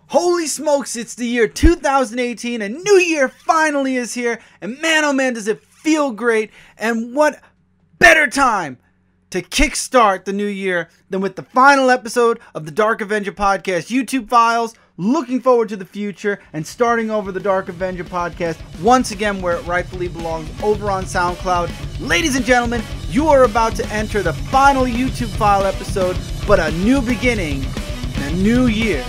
Holy smokes, it's the year 2018, a new year finally is here, and man oh man does it feel great, and what better time to kickstart the new year than with the final episode of the Dark Avenger Podcast YouTube files. Looking forward to the future and starting over the Dark Avenger Podcast once again where it rightfully belongs, over on SoundCloud. Ladies and gentlemen, you are about to enter the final YouTube file episode, but a new beginning and a new year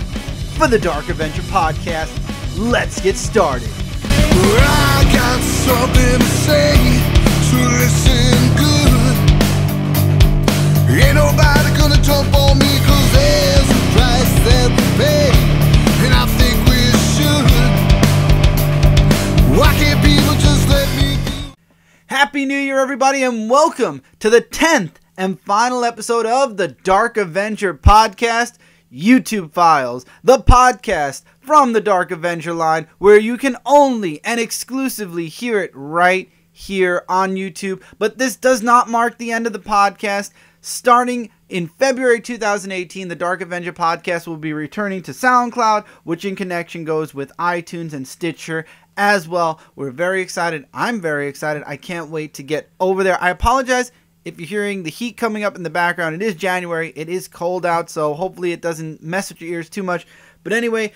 for the Dark Avenger Podcast. Let's get started. I got something to say, so listen good. Ain't nobody gonna jump on me, cause there's a price that we pay, and I think we should. Why can't people just let me be? Happy New Year, everybody, and welcome to the 10th and final episode of the Dark Avenger Podcast YouTube files, the podcast from the Dark Avenger line, where you can only and exclusively hear it right here on YouTube. But this does not mark the end of the podcast. Starting in February 2018, the Dark Avenger Podcast will be returning to SoundCloud, which in connection goes with iTunes and Stitcher as well. We're very excited. I'm very excited. I can't wait to get over there. I apologize if you're hearing the heat coming up in the background. It is January. It is cold out, so hopefully it doesn't mess with your ears too much. But anyway,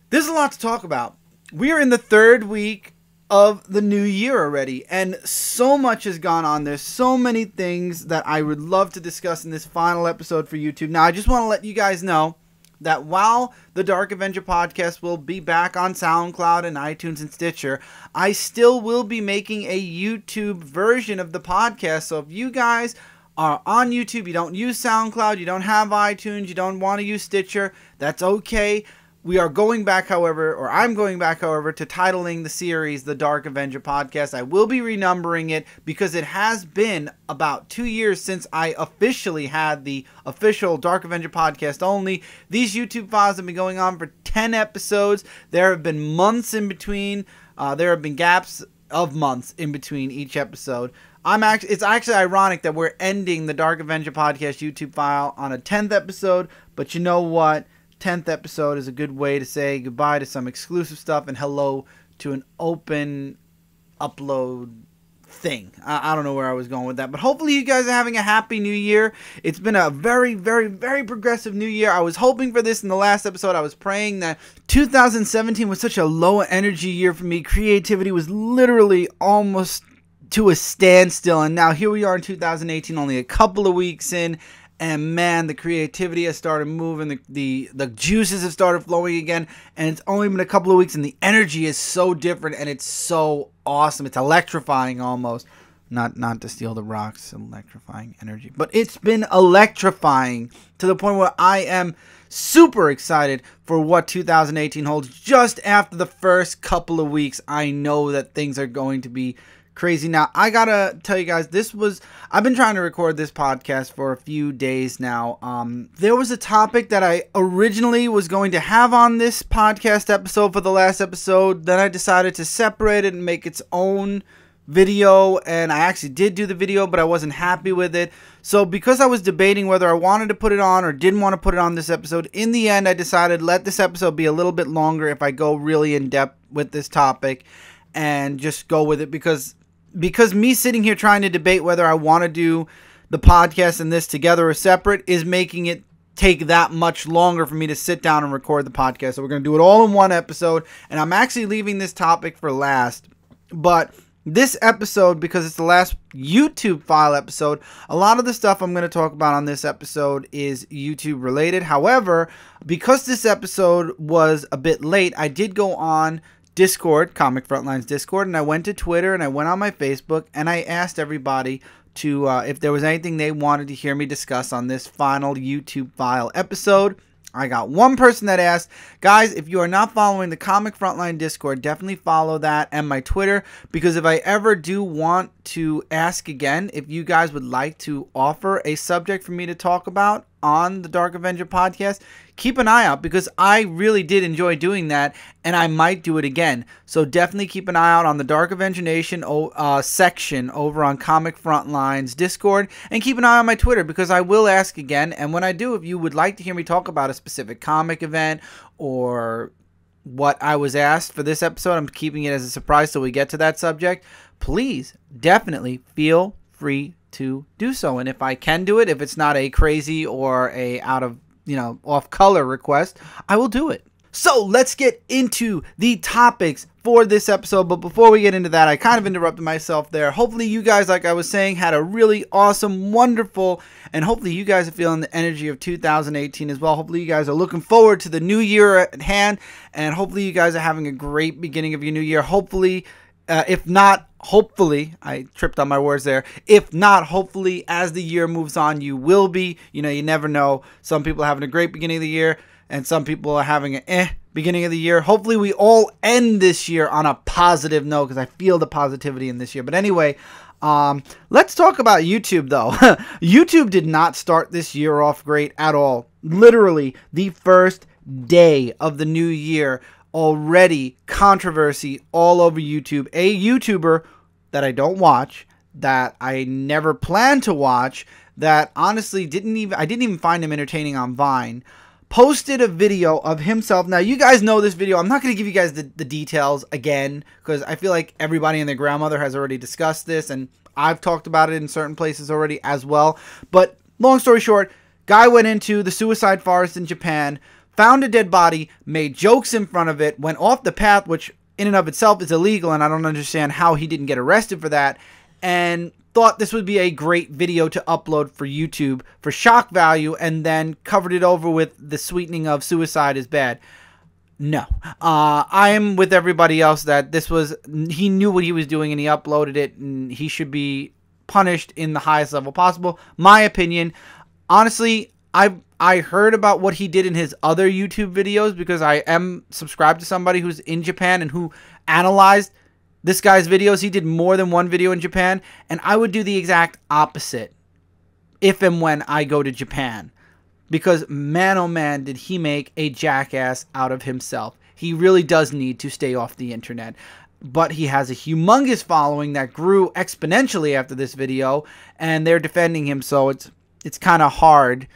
there's a lot to talk about. We are in the third week of the new year already, and so much has gone on. There's so many things that I would love to discuss in this final episode for YouTube. Now, I just want to let you guys know that while the Dark Avenger Podcast will be back on SoundCloud and iTunes and Stitcher, I still will be making a YouTube version of the podcast. So if you guys are on YouTube, you don't use SoundCloud, you don't have iTunes, you don't want to use Stitcher, that's okay. We are going back, however, or I'm going back, however, to titling the series the Dark Avenger Podcast. I will be renumbering it because it has been about 2 years since I officially had the official Dark Avenger Podcast only. These YouTube files have been going on for 10 episodes. There have been months in between. There have been gaps of months in between each episode. It's actually ironic that we're ending the Dark Avenger Podcast YouTube file on a 10th episode, but you know what? 10th episode is a good way to say goodbye to some exclusive stuff and hello to an open upload thing. I don't know where I was going with that, but hopefully you guys are having a happy new year. It's been a very, very, very progressive new year. I was hoping for this in the last episode. I was praying that 2017 was such a low energy year for me. Creativity was literally almost to a standstill, and now here we are in 2018, only a couple of weeks in. And man, the creativity has started moving, the juices have started flowing again, and it's only been a couple of weeks, and the energy is so different, and it's so awesome. It's electrifying almost. Not to steal the Rock's electrifying energy, but it's been electrifying to the point where I am super excited for what 2018 holds. Just after the first couple of weeks, I know that things are going to be crazy. Now, I gotta tell you guys, I've been trying to record this podcast for a few days now. There was a topic that I originally was going to have on this podcast episode for the last episode. Then I decided to separate it and make its own video, and I actually did do the video, but I wasn't happy with it. So because I was debating whether I wanted to put it on or didn't want to put it on this episode, in the end I decided let this episode be a little bit longer if I go really in depth with this topic and just go with it, because me sitting here trying to debate whether I want to do the podcast and this together or separate is making it take that much longer for me to sit down and record the podcast. So we're going to do it all in one episode, and I'm actually leaving this topic for last. But this episode, because it's the last YouTube file episode, a lot of the stuff I'm going to talk about on this episode is YouTube related. However, because this episode was a bit late, I did go on Discord, Comic Frontline's Discord, and I went to Twitter and I went on my Facebook and I asked everybody to if there was anything they wanted to hear me discuss on this final YouTube file episode. I got one person that asked, guys, if you are not following the Comic Frontline Discord, definitely follow that and my Twitter, because if I ever do want to ask again, if you guys would like to offer a subject for me to talk about on the Dark Avenger Podcast, keep an eye out, because I really did enjoy doing that, and I might do it again. So definitely keep an eye out on the Dark Avenger Nation section over on Comic Frontline's Discord, and keep an eye on my Twitter, because I will ask again. And when I do, if you would like to hear me talk about a specific comic event or what I was asked for this episode. I'm keeping it as a surprise till we get to that subject. Please definitely feel free to do so. And if I can do it, if it's not a crazy or a out of, off color request, I will do it. So let's get into the topics for this episode. But before we get into that, I kind of interrupted myself there. Hopefully you guys, like I was saying, had a really awesome, wonderful, and hopefully you guys are feeling the energy of 2018 as well. Hopefully you guys are looking forward to the new year at hand, and hopefully you guys are having a great beginning of your new year. Hopefully, if not, hopefully, I tripped on my words there. If not, hopefully, as the year moves on, you will be. You never know. Some people are having a great beginning of the year, and some people are having an beginning of the year. Hopefully we all end this year on a positive note, because I feel the positivity in this year. But anyway, let's talk about YouTube though. YouTube did not start this year off great at all. Literally the first day of the new year, already controversy all over YouTube. A YouTuber that I don't watch, that I never plan to watch, that honestly I didn't even find him entertaining on Vine, posted a video of himself. Now, you guys know this video. I'm not going to give you guys the details again, because I feel like everybody and their grandmother has already discussed this, and I've talked about it in certain places already as well. But long story short, guy went into the suicide forest in Japan, found a dead body, made jokes in front of it, went off the path, which in and of itself is illegal, and I don't understand how he didn't get arrested for that, and thought this would be a great video to upload for YouTube for shock value, and then covered it over with the sweetening of suicide is bad. No. I'm with everybody else that he knew what he was doing and he uploaded it, and he should be punished in the highest level possible. My opinion. Honestly, I heard about what he did in his other YouTube videos, because I am subscribed to somebody who's in Japan and who analyzed this guy's videos. He did more than one video in Japan, and I would do the exact opposite if and when I go to Japan, because man oh man did he make a jackass out of himself. He really does need to stay off the internet, but he has a humongous following that grew exponentially after this video, and they're defending him, so it's kind of hard.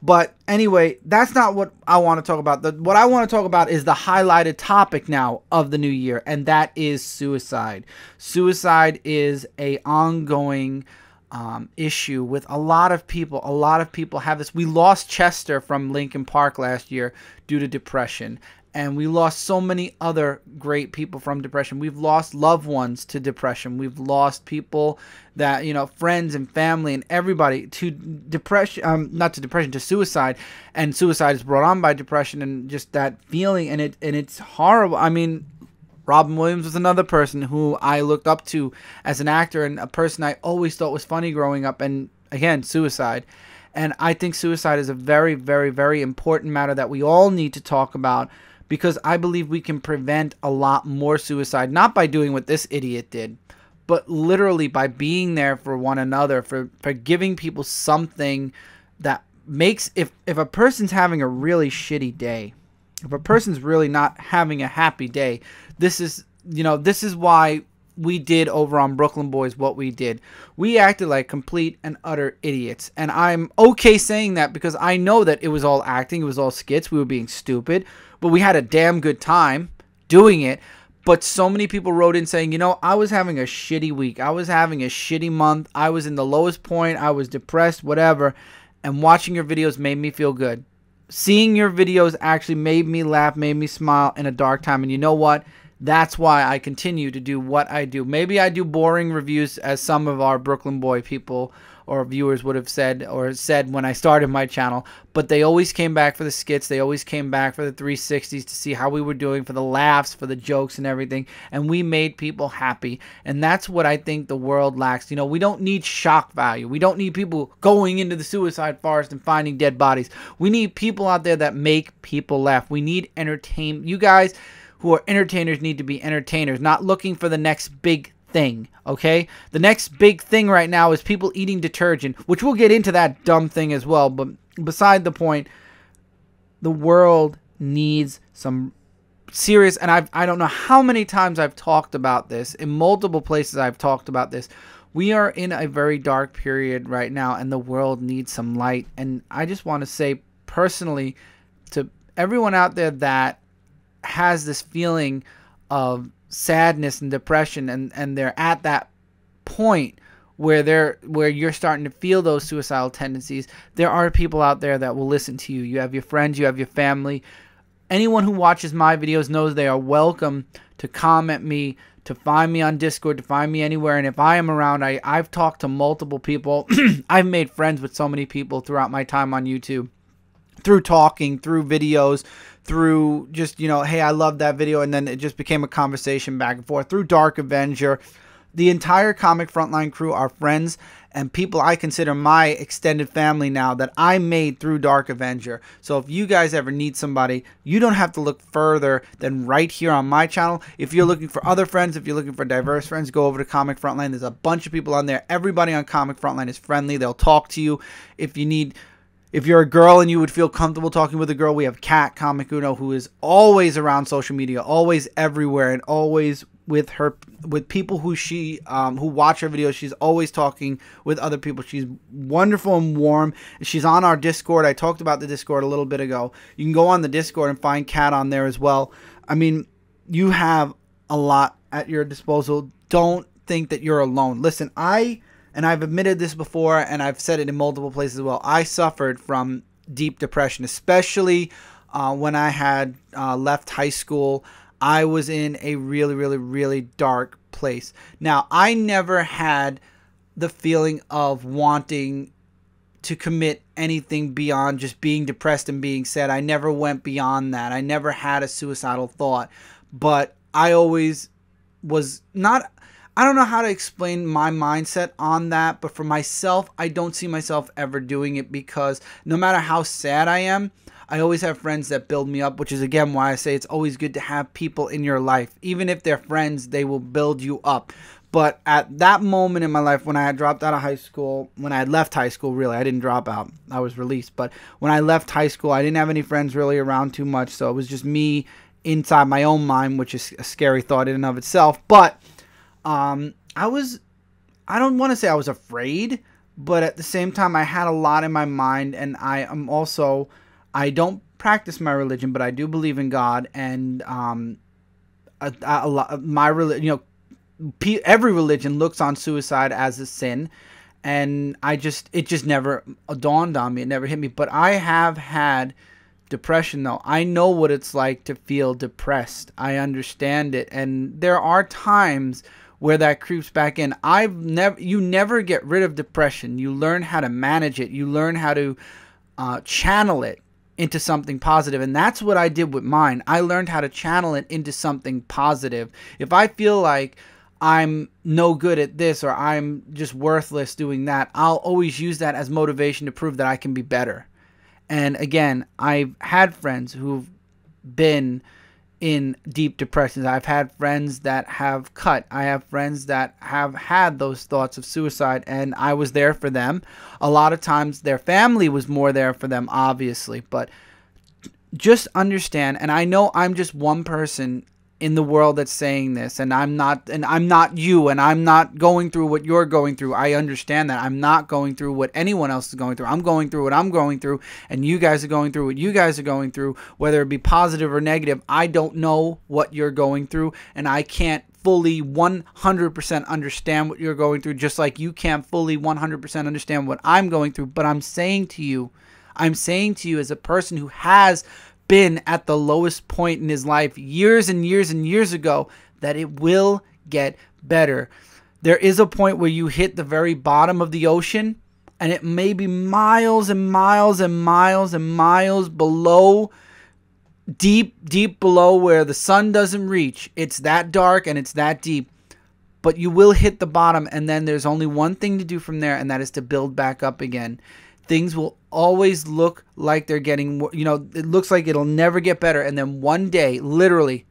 But anyway, that's not what I want to talk about. What I want to talk about is the highlighted topic now of the new year, and that is suicide. Suicide is a ongoing issue with a lot of people. A lot of people have this. We lost Chester from Linkin Park last year due to depression. And we lost so many other great people from depression. We've lost loved ones to depression. We've lost people that, friends and family and everybody to depression, not to depression, to suicide. And suicide is brought on by depression and just that feeling. And it's horrible. I mean, Robin Williams was another person who I looked up to as an actor, and a person I always thought was funny growing up. And again, suicide. And I think suicide is a very, very, very important matter that we all need to talk about, because I believe we can prevent a lot more suicide, not by doing what this idiot did, but literally by being there for one another, for giving people something that makes, if a person's having a really shitty day, if a person's really not having a happy day, this is why we did over on Brooklyn Boys what we did. We acted like complete and utter idiots. And I'm okay saying that, because I know that it was all acting. It was all skits. We were being stupid. But we had a damn good time doing it. But so many people wrote in saying, I was having a shitty week. I was having a shitty month. I was in the lowest point. I was depressed, whatever. And watching your videos made me feel good. Seeing your videos actually made me laugh, made me smile in a dark time. And you know what? That's why I continue to do what I do. Maybe I do boring reviews, as some of our Brooklyn Boy people or viewers would have said when I started my channel, but they always came back for the skits. They always came back for the 360s to see how we were doing, for the laughs, for the jokes and everything, and we made people happy. And that's what I think the world lacks. We don't need shock value. We don't need people going into the suicide forest and finding dead bodies. We need people out there that make people laugh. We need entertainment. You guys who are entertainers need to be entertainers, not looking for the next big thing, okay? The next big thing right now is people eating detergent, which we'll get into that dumb thing as well. But beside the point, the world needs some serious, and I don't know how many times I've talked about this. In multiple places I've talked about this. We are in a very dark period right now, and the world needs some light. And I just want to say personally to everyone out there that has this feeling of sadness and depression, and they're at that point where you're starting to feel those suicidal tendencies, there are people out there that will listen to you. You have your friends, you have your family. Anyone who watches my videos knows they are welcome to comment me, to find me on Discord, to find me anywhere. And if I am around, I've talked to multiple people. I've made friends with so many people throughout my time on YouTube, through talking, through videos, through just, hey, I love that video, and then it just became a conversation back and forth, through Dark Avenger. The entire Comic Frontline crew are friends and people I consider my extended family now that I made through Dark Avenger. So if you guys ever need somebody, you don't have to look further than right here on my channel. If you're looking for other friends, if you're looking for diverse friends, go over to Comic Frontline. There's a bunch of people on there. Everybody on Comic Frontline is friendly. They'll talk to you. If you're a girl and you would feel comfortable talking with a girl, we have Kat Comic Uno, who is always around social media, always everywhere, and always with people who watch her videos. She's always talking with other people. She's wonderful and warm. She's on our Discord. I talked about the Discord a little bit ago. You can go on the Discord and find Kat on there as well. I mean, you have a lot at your disposal. Don't think that you're alone. Listen, and I've admitted this before, and I've said it in multiple places as well, I suffered from deep depression, especially when I had left high school. I was in a really, really, really dark place. Now, I never had the feeling of wanting to commit anything beyond just being depressed and being sad. I never went beyond that. I never had a suicidal thought. But I always was not... I don't know how to explain my mindset on that, but for myself, I don't see myself ever doing it, because no matter how sad I am, I always have friends that build me up, which is, again, why I say it's always good to have people in your life. Even if they're friends, they will build you up. But at that moment in my life, when I had dropped out of high school, when I had left high school, really, I didn't drop out. I was released. But when I left high school, I didn't have any friends really around too much, so it was just me inside my own mind, which is a scary thought in and of itself. But I don't want to say I was afraid, but at the same time, I had a lot in my mind, and I don't practice my religion, but I do believe in God, and my religion, every religion looks on suicide as a sin, and it just never dawned on me. It never hit me. But I have had depression, though. I know what it's like to feel depressed. I understand it, and there are times where that creeps back in. You never get rid of depression. You learn how to manage it. You learn how to channel it into something positive, and that's what I did with mine. I learned how to channel it into something positive. If I feel like I'm no good at this, or I'm just worthless doing that, I'll always use that as motivation to prove that I can be better. And again, I've had friends who've been in deep depressions. I've had friends that have cut. I have friends that have had those thoughts of suicide, and I was there for them. A lot of times their family was more there for them, obviously, but just understand, and I know I'm just one person in the world that's saying this, and I'm not you, and I'm not going through what you're going through. I understand that. I'm not going through what anyone else is going through. I'm going through what I'm going through, and you guys are going through what you guys are going through, whether it be positive or negative. I don't know what you're going through, and I can't fully 100% understand what you're going through, just like you can't fully 100% understand what I'm going through. But I'm saying to you as a person who has been at the lowest point in his life years and years and years ago, that it will get better. There is a point where you hit the very bottom of the ocean, and it may be miles and miles and miles and miles below, deep below where the sun doesn't reach. It's that dark and it's that deep. But you will hit the bottom, and then there's only one thing to do from there, and that is to build back up again. Things will always look like they're getting, it looks like it'll never get better. And then one day, literally,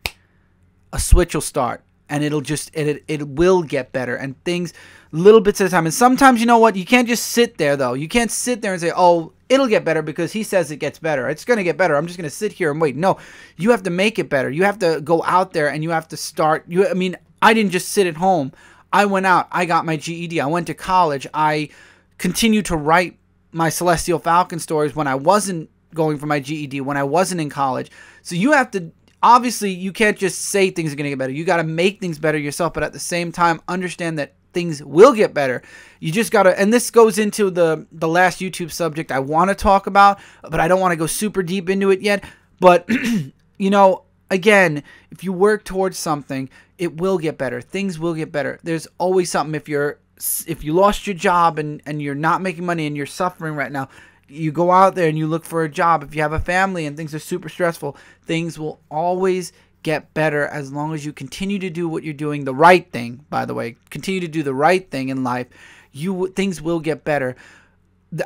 a switch will start, and it will get better. And things, little bits at a time. And sometimes, you know what? You can't just sit there, though. You can't sit there and say, oh, it'll get better because he says it gets better. It's going to get better. I'm just going to sit here and wait. No, you have to make it better. You have to go out there, and you have to start. I didn't just sit at home. I went out. I got my GED. I went to college. I continued to write my Celestial Falcon stories when I wasn't going for my GED, when I wasn't in college. So you have to, obviously, you can't just say things are going to get better. You got to make things better yourself, but at the same time, understand that things will get better. You just got to, and this goes into the last YouTube subject I want to talk about, but I don't want to go super deep into it yet. But, you know, again, if you work towards something, it will get better. Things will get better. There's always something. If you lost your job and you're not making money and you're suffering right now, you go out there and you look for a job. If you have a family and things are super stressful, things will always get better as long as you continue to do what you're doing, the right thing, by the way. Continue to do the right thing in life. Things will get better.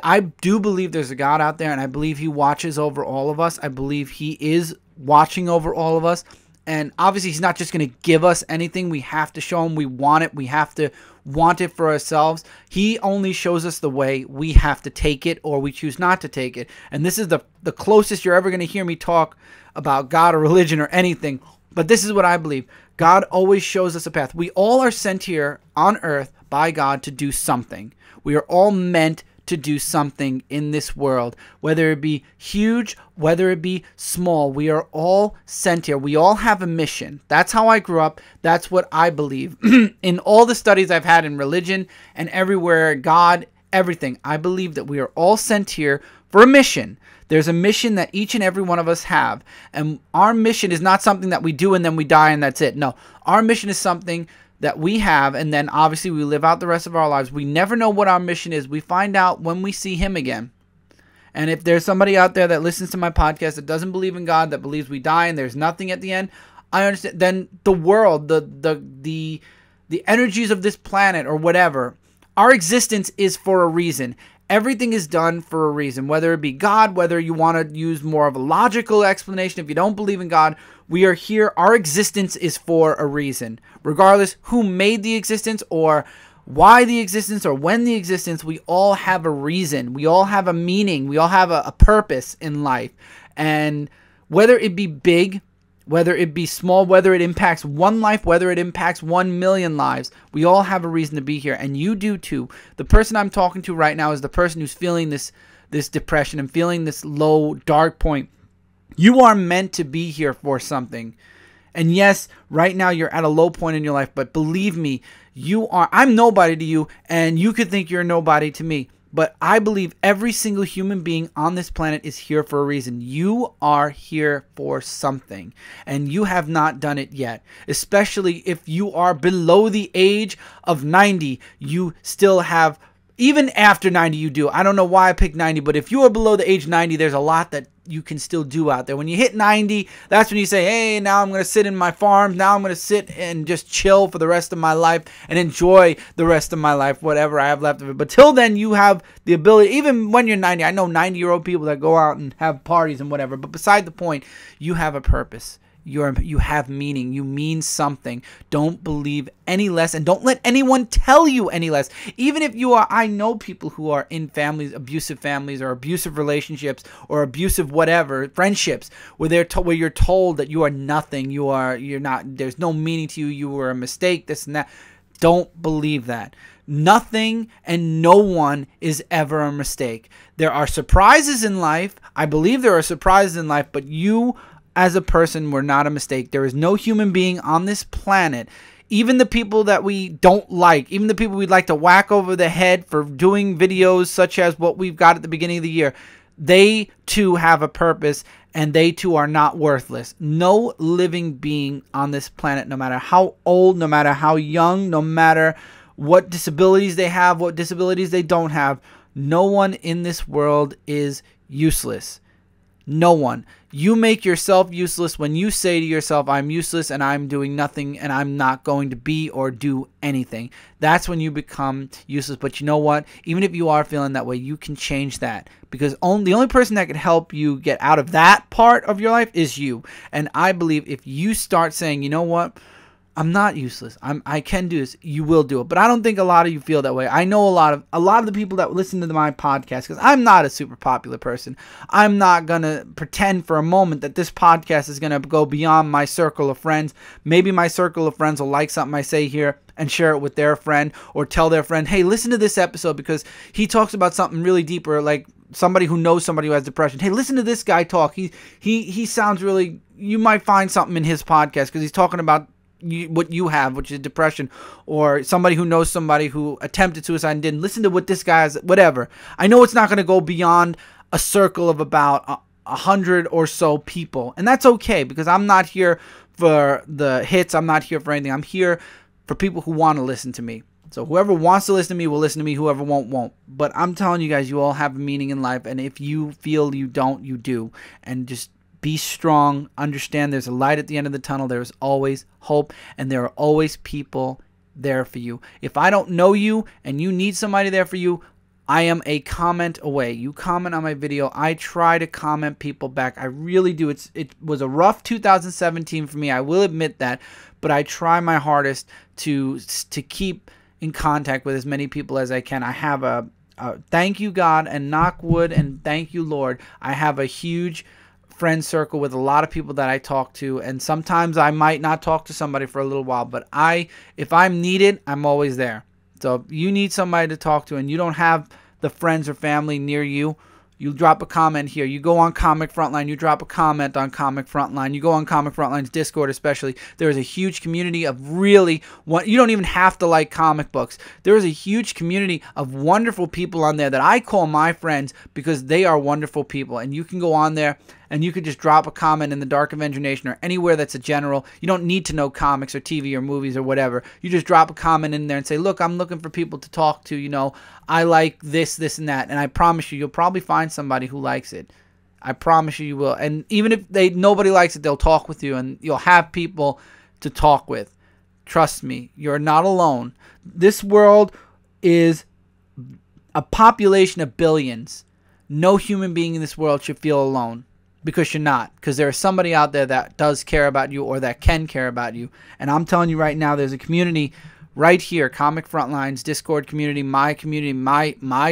I do believe there's a God out there, and I believe he watches over all of us. I believe he is watching over all of us. And obviously, he's not just going to give us anything. We have to show him we want it. We have to want it for ourselves. He only shows us the way. We have to take it, or we choose not to take it. And this is the closest you're ever going to hear me talk about God or religion or anything. But this is what I believe. God always shows us a path. We all are sent here on earth by God to do something. We are all meant to do something in this world, whether it be huge, whether it be small. We are all sent here. We all have a mission. That's how I grew up. That's what I believe. In all the studies I've had in religion and everywhere, God, everything, I believe that we are all sent here for a mission. There's a mission that each and every one of us have. And our mission is not something that we do and then we die and that's it. No, our mission is something that we have, and then obviously we live out the rest of our lives. We never know what our mission is. We find out when we see him again. And if there's somebody out there that listens to my podcast that doesn't believe in God, that believes we die and there's nothing at the end, I understand. Then the world, the energies of this planet or whatever, our existence is for a reason. Everything is done for a reason, whether it be God, whether you want to use more of a logical explanation. If you don't believe in God, we are here. Our existence is for a reason. Regardless who made the existence or why the existence or when the existence, we all have a reason. We all have a meaning. We all have a purpose in life. And whether it be big, whether it be small, whether it impacts one life, whether it impacts 1 million lives, we all have a reason to be here, and you do too. The person I'm talking to right now is the person who's feeling this depression and feeling this low, dark point. You are meant to be here for something. And yes, right now you're at a low point in your life, but believe me, I'm nobody to you, and you could think you're nobody to me. But I believe every single human being on this planet is here for a reason. You are here for something, and you have not done it yet. Especially if you are below the age of 90, you still have, even after 90 you do. I don't know why I picked 90, but if you are below the age 90, there's a lot that you can still do out there. When you hit 90, that's when you say, hey, now I'm going to sit in my farm. Now I'm going to sit and just chill for the rest of my life and enjoy the rest of my life, whatever I have left of it. But till then, you have the ability, even when you're 90, I know 90-year-old people that go out and have parties and whatever, but beside the point, you have a purpose. You have meaning. You mean something. Don't believe any less, and don't let anyone tell you any less. Even if you are, I know people who are in families, abusive families, or abusive relationships, or abusive whatever friendships, where you're told that you are nothing. You're not. There's no meaning to you. You were a mistake. This and that. Don't believe that. Nothing and no one is ever a mistake. There are surprises in life. I believe there are surprises in life, but you, as a person, were not a mistake. There is no human being on this planet, even the people that we don't like, even the people we'd like to whack over the head for doing videos such as what we've got at the beginning of the year, they too have a purpose, and they too are not worthless. No living being on this planet, no matter how old, no matter how young, no matter what disabilities they have, what disabilities they don't have, no one in this world is useless. No one. You make yourself useless when you say to yourself, I'm useless and I'm doing nothing and I'm not going to be or do anything. That's when you become useless. But you know what? Even if you are feeling that way, you can change that, because the only person that can help you get out of that part of your life is you. And I believe if you start saying, you know what? I'm not useless. I can do this. You will do it. But I don't think a lot of you feel that way. I know a lot of the people that listen to my podcast, because I'm not a super popular person. I'm not going to pretend for a moment that this podcast is going to go beyond my circle of friends. Maybe my circle of friends will like something I say here and share it with their friend, or tell their friend, hey, listen to this episode because he talks about something really deeper, like somebody who knows somebody who has depression. Hey, listen to this guy talk. He sounds really, you might find something in his podcast because he's talking about what you have, which is depression, or somebody who knows somebody who attempted suicide and didn't. Listen to what this guy has, whatever. I know it's not going to go beyond a circle of about 100 or so people, and that's okay, because I'm not here for the hits. I'm not here for anything. I'm here for people who want to listen to me. So whoever wants to listen to me will listen to me. Whoever won't. But I'm telling you guys, you all have a meaning in life, and if you feel you don't, you do. And just be strong. Understand there's a light at the end of the tunnel. There's always hope, and there are always people there for you. If I don't know you and you need somebody there for you, I am a comment away. You comment on my video, I try to comment people back. I really do. It was a rough 2017 for me. I will admit that, but I try my hardest to keep in contact with as many people as I can. I have a thank you God and knock wood and thank you Lord. I have a huge friend circle with a lot of people that I talk to, and sometimes I might not talk to somebody for a little while, but if I'm needed, I'm always there. So if you need somebody to talk to and you don't have the friends or family near you, you drop a comment here. You go on Comic Frontline, you drop a comment on Comic Frontline. You go on Comic Frontline's Discord especially. There is a huge community of really, you don't even have to like comic books. There is a huge community of wonderful people on there that I call my friends because they are wonderful people. And you can go on there and you could just drop a comment in the Dark Avenger Nation or anywhere that's a general. You don't need to know comics or TV or movies or whatever. You just drop a comment in there and say, look, I'm looking for people to talk to. You know, I like this, this, and that. And I promise you, you'll probably find somebody who likes it. I promise you, you will. And even if nobody likes it, they'll talk with you and you'll have people to talk with. Trust me, you're not alone. This world is a population of billions. No human being in this world should feel alone. Because you're not. Because there is somebody out there that does care about you or that can care about you. And I'm telling you right now, there's a community right here. Comic Frontline's Discord community, my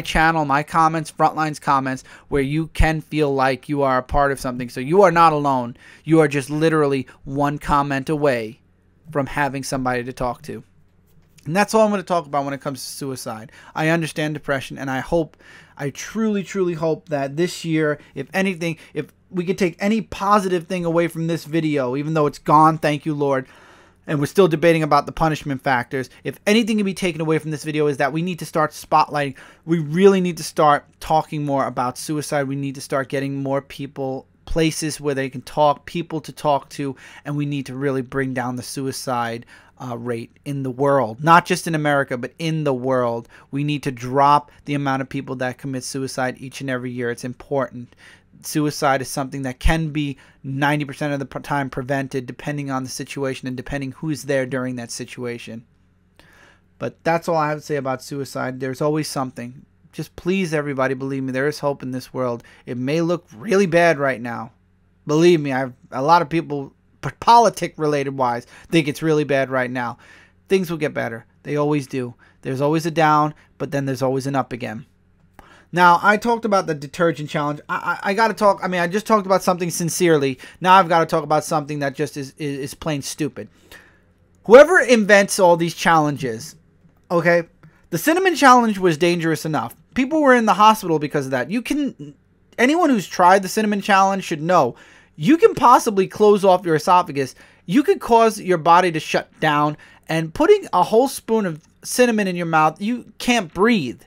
channel, my comments, Frontline's comments, where you can feel like you are a part of something. So you are not alone. You are just literally one comment away from having somebody to talk to. And that's all I'm going to talk about when it comes to suicide. I understand depression, and I truly, truly hope that this year, if anything, if we could take any positive thing away from this video, even though it's gone, thank you, Lord, and we're still debating about the punishment factors, if anything can be taken away from this video is that we need to start spotlighting. We really need to start talking more about suicide. We need to start getting more people, places where they can talk, people to talk to, and we need to really bring down the suicide rate in the world, not just in America, but in the world. We need to drop the amount of people that commit suicide each and every year. It's important. Suicide is something that can be 90% of the time prevented, depending on the situation and depending who's there during that situation. But that's all I have to say about suicide. There's always something. Just please, everybody, believe me, there is hope in this world. It may look really bad right now. Believe me, I have a lot of people, politic related wise, think it's really bad right now. Things will get better. They always do. There's always a down, but then there's always an up again. Now, I talked about the detergent challenge. I got to talk. I mean, I just talked about something sincerely. Now I've got to talk about something that just is plain stupid. Whoever invents all these challenges, okay, the cinnamon challenge was dangerous enough. People were in the hospital because of that. Anyone who's tried the cinnamon challenge should know you can possibly close off your esophagus. You could cause your body to shut down, and putting a whole spoon of cinnamon in your mouth, you can't breathe.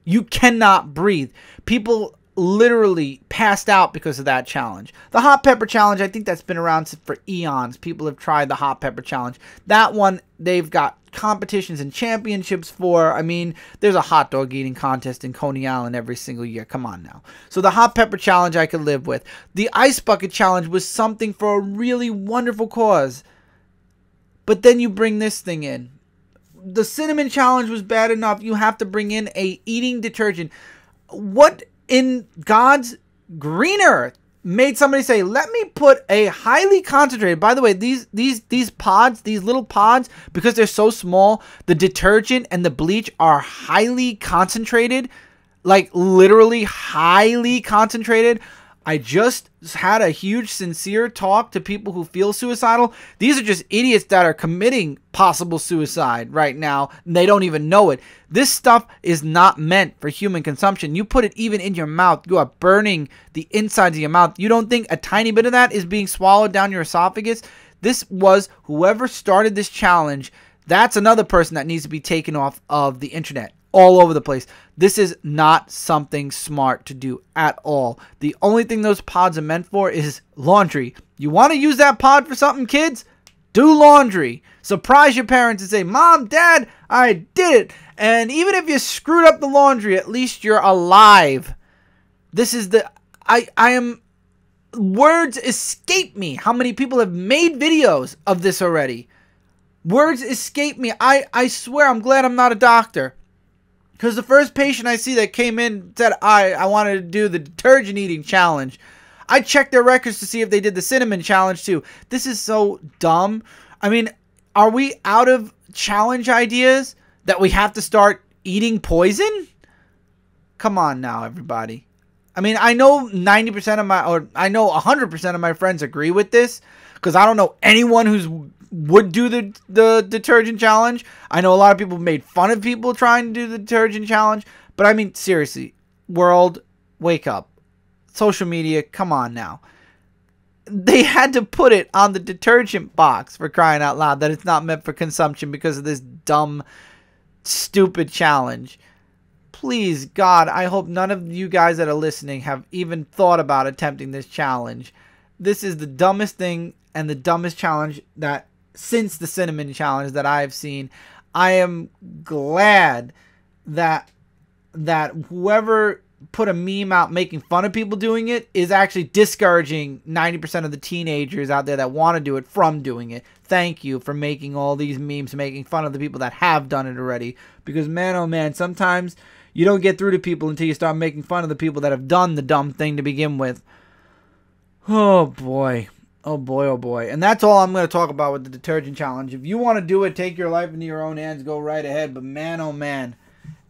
You cannot breathe. People literally passed out because of that challenge. The hot pepper challenge, I think that's been around for eons. People have tried the hot pepper challenge. That one, they've got competitions and championships for. I mean, there's a hot dog eating contest in Coney Island every single year. Come on now. So the hot pepper challenge I could live with. The ice bucket challenge was something for a really wonderful cause. But then you bring this thing in. The cinnamon challenge was bad enough. You have to bring in a eating detergent. What in God's green earth made somebody say, let me put a highly concentrated, by the way, these pods, these little pods, because they're so small, the detergent and the bleach are highly concentrated, like literally highly concentrated. I just had a huge sincere talk to people who feel suicidal. These are just idiots that are committing possible suicide right now, and they don't even know it. This stuff is not meant for human consumption. You put it even in your mouth, you are burning the insides of your mouth. You don't think a tiny bit of that is being swallowed down your esophagus? This was whoever started this challenge. That's another person that needs to be taken off of the internet. All over the place. This is not something smart to do at all. The only thing those pods are meant for is laundry. You want to use that pod for something, kids? Do laundry. Surprise your parents and say, Mom, Dad, I did it. And even if you screwed up the laundry, at least you're alive. This is the... I am... Words escape me. How many people have made videos of this already? Words escape me. I swear I'm glad I'm not a doctor. Because the first patient I see that came in said, I wanted to do the detergent eating challenge. I checked their records to see if they did the cinnamon challenge too. This is so dumb. I mean, are we out of challenge ideas that we have to start eating poison? Come on now, everybody. I mean, I know 90% of I know 100% of my friends agree with this. Because I don't know anyone would do the detergent challenge. I know a lot of people made fun of people trying to do the detergent challenge. But I mean, seriously, world, wake up. Social media, come on now. They had to put it on the detergent box, for crying out loud, that it's not meant for consumption because of this dumb, stupid challenge. Please, God, I hope none of you guys that are listening have even thought about attempting this challenge. This is the dumbest thing and the dumbest challenge that since the cinnamon challenge that I've seen. I am glad that whoever put a meme out making fun of people doing it is actually discouraging 90% of the teenagers out there that want to do it from doing it. Thank you for making all these memes, making fun of the people that have done it already. Because man, oh man, sometimes you don't get through to people until you start making fun of the people that have done the dumb thing to begin with. Oh boy. Oh boy, oh boy. And that's all I'm going to talk about with the detergent challenge. If you want to do it, take your life into your own hands, go right ahead. But man, oh man,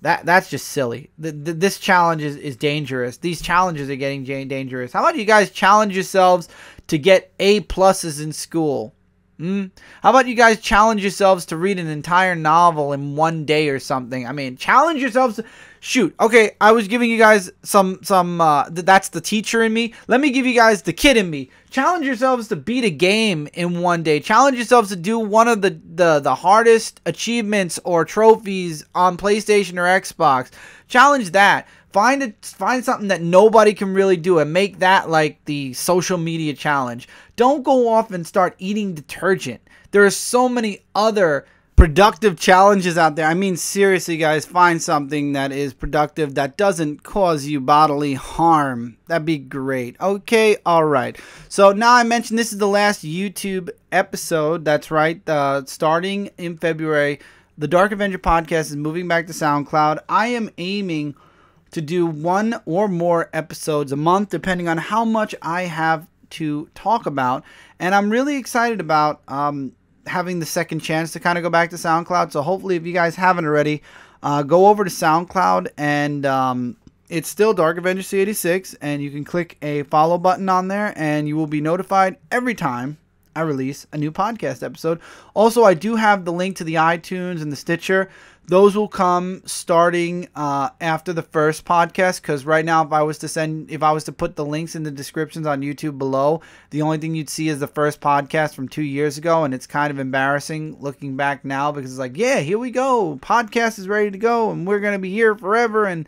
that's just silly. This challenge is dangerous. These challenges are getting dangerous. How about you guys challenge yourselves to get A+ in school? How about you guys challenge yourselves to read an entire novel in one day or something? I mean, challenge yourselves to... Shoot, okay, I was giving you guys some that's the teacher in me. Let me give you guys the kid in me. Challenge yourselves to beat a game in one day. Challenge yourselves to do one of the hardest achievements or trophies on PlayStation or Xbox. Challenge that. Find something that nobody can really do and make that like the social media challenge. Don't go off and start eating detergent. There are so many other productive challenges out there. I mean, seriously, guys, find something that is productive that doesn't cause you bodily harm. That'd be great. Okay, all right. So now I mentioned this is the last YouTube episode. That's right. Starting in February, the Dark Avenger Podcast is moving back to SoundCloud. I am aiming to do one or more episodes a month, depending on how much I have to talk about. And I'm really excited about having the second chance to kind of go back to SoundCloud. So hopefully, if you guys haven't already, go over to SoundCloud, and it's still Dark Avenger C86, and you can click a follow button on there, and you will be notified every time I release a new podcast episode. Also, I do have the link to the iTunes and the Stitcher. Those will come starting after the first podcast, because right now, if I was to put the links in the descriptions on YouTube below, the only thing you'd see is the first podcast from 2 years ago, and it's kind of embarrassing looking back now, because it's like, yeah, here we go, podcast is ready to go, and we're gonna be here forever, and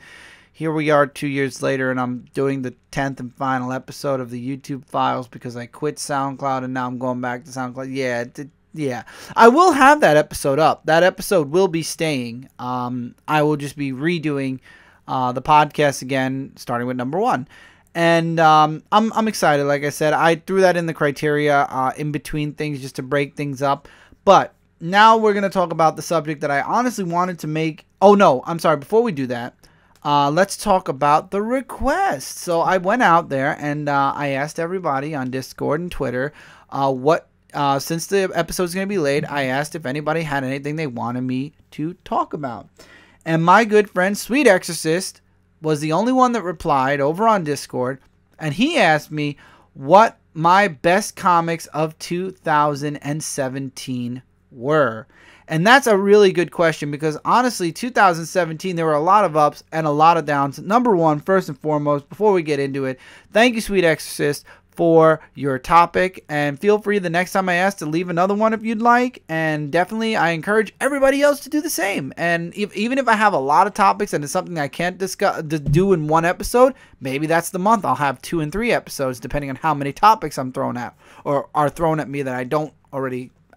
here we are 2 years later, and I'm doing the 10th and final episode of the YouTube files because I quit SoundCloud, and now I'm going back to SoundCloud. Yeah, I will have that episode up. That episode will be staying. I will just be redoing the podcast again, starting with number 1. And I'm excited. Like I said, I threw that in the criteria in between things just to break things up. But now we're going to talk about the subject that I honestly wanted to make. Oh, no, I'm sorry. Before we do that, let's talk about the requests. So I went out there and I asked everybody on Discord and Twitter since the episode's going to be late, I asked if anybody had anything they wanted me to talk about. And my good friend Sweet Exorcist was the only one that replied over on Discord, and he asked me what my best comics of 2017 were. And that's a really good question because honestly, 2017, there were a lot of ups and a lot of downs. Number one, first and foremost, before we get into it, thank you, Sweet Exorcist, for your topic. And feel free the next time I ask to leave another one if you'd like. And definitely, I encourage everybody else to do the same. And even if I have a lot of topics and it's something I can't do in one episode, maybe that's the month. I'll have 2 and 3 episodes depending on how many topics I'm thrown at or are thrown at me that I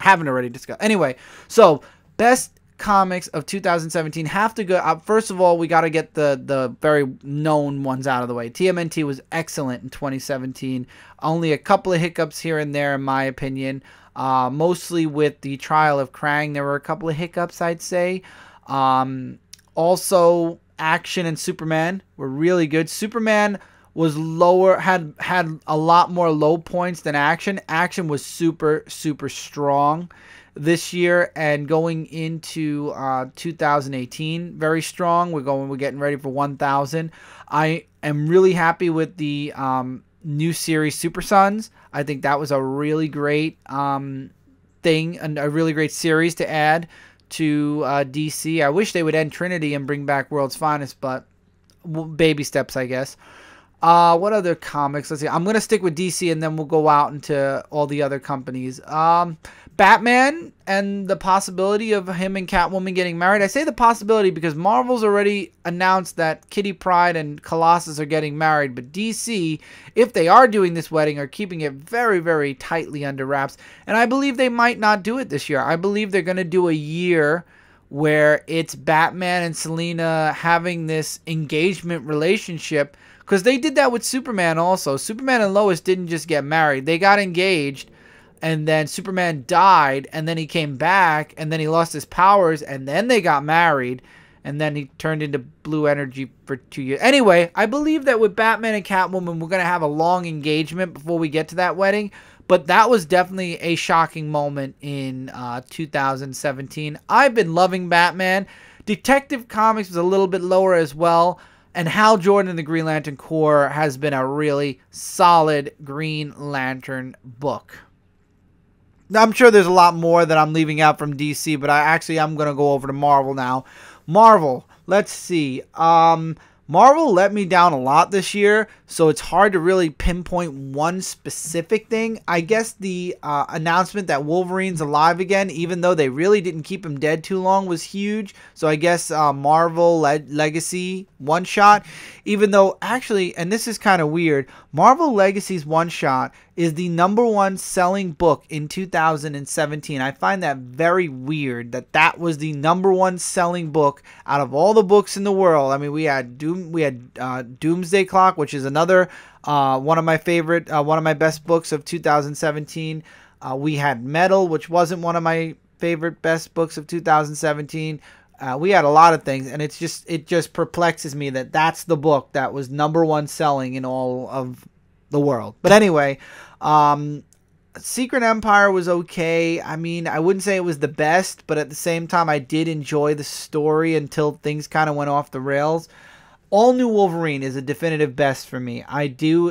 haven't already discussed. Anyway, so best comics of 2017 have to go. First of all, we got to get the very known ones out of the way. TMNT was excellent in 2017. Only a couple of hiccups here and there, in my opinion. Mostly with the Trial of Krang, there were a couple of hiccups, I'd say. Also, Action and Superman were really good. Superman was lower, had a lot more low points than Action. Action was super, super strong this year, and going into 2018, very strong. We're getting ready for 1000. I am really happy with the new series Super Sons. I think that was a really great thing, and a really great series to add to DC. I wish they would end Trinity and bring back World's Finest, but baby steps, I guess. What other comics? Let's see. I'm going to stick with DC and then we'll go out into all the other companies. Batman and the possibility of him and Catwoman getting married. I say the possibility because Marvel's already announced that Kitty Pryde and Colossus are getting married. But DC, if they are doing this wedding, are keeping it very, very tightly under wraps. And I believe they might not do it this year. I believe they're going to do a year where it's Batman and Selina having this engagement relationship. Because they did that with Superman also. Superman and Lois didn't just get married. They got engaged, and then Superman died, and then he came back, and then he lost his powers, and then they got married, and then he turned into blue energy for 2 years. Anyway, I believe that with Batman and Catwoman, we're going to have a long engagement before we get to that wedding. But that was definitely a shocking moment in 2017. I've been loving Batman. Detective Comics was a little bit lower as well. And Hal Jordan and the Green Lantern Corps has been a really solid Green Lantern book. I'm sure there's a lot more that I'm leaving out from DC, but I'm going to go over to Marvel now. Marvel, let's see. Marvel let me down a lot this year, so it's hard to really pinpoint one specific thing. I guess the announcement that Wolverine's alive again, even though they really didn't keep him dead too long, was huge. So I guess Marvel Legacy one-shot, even though actually, and this is kind of weird, Marvel Legacy's one-shot is the #1 selling book in 2017. I find that very weird that was the #1 selling book out of all the books in the world. I mean, we had Doomsday Clock, which is another one of my favorite, one of my best books of 2017. We had Metal, which wasn't one of my favorite best books of 2017. We had a lot of things, and it just perplexes me that that's the book that was #1 selling in all of the world. But anyway, Secret Empire was okay. I mean, I wouldn't say it was the best, but at the same time, I did enjoy the story until things kind of went off the rails. All New Wolverine is a definitive best for me. I do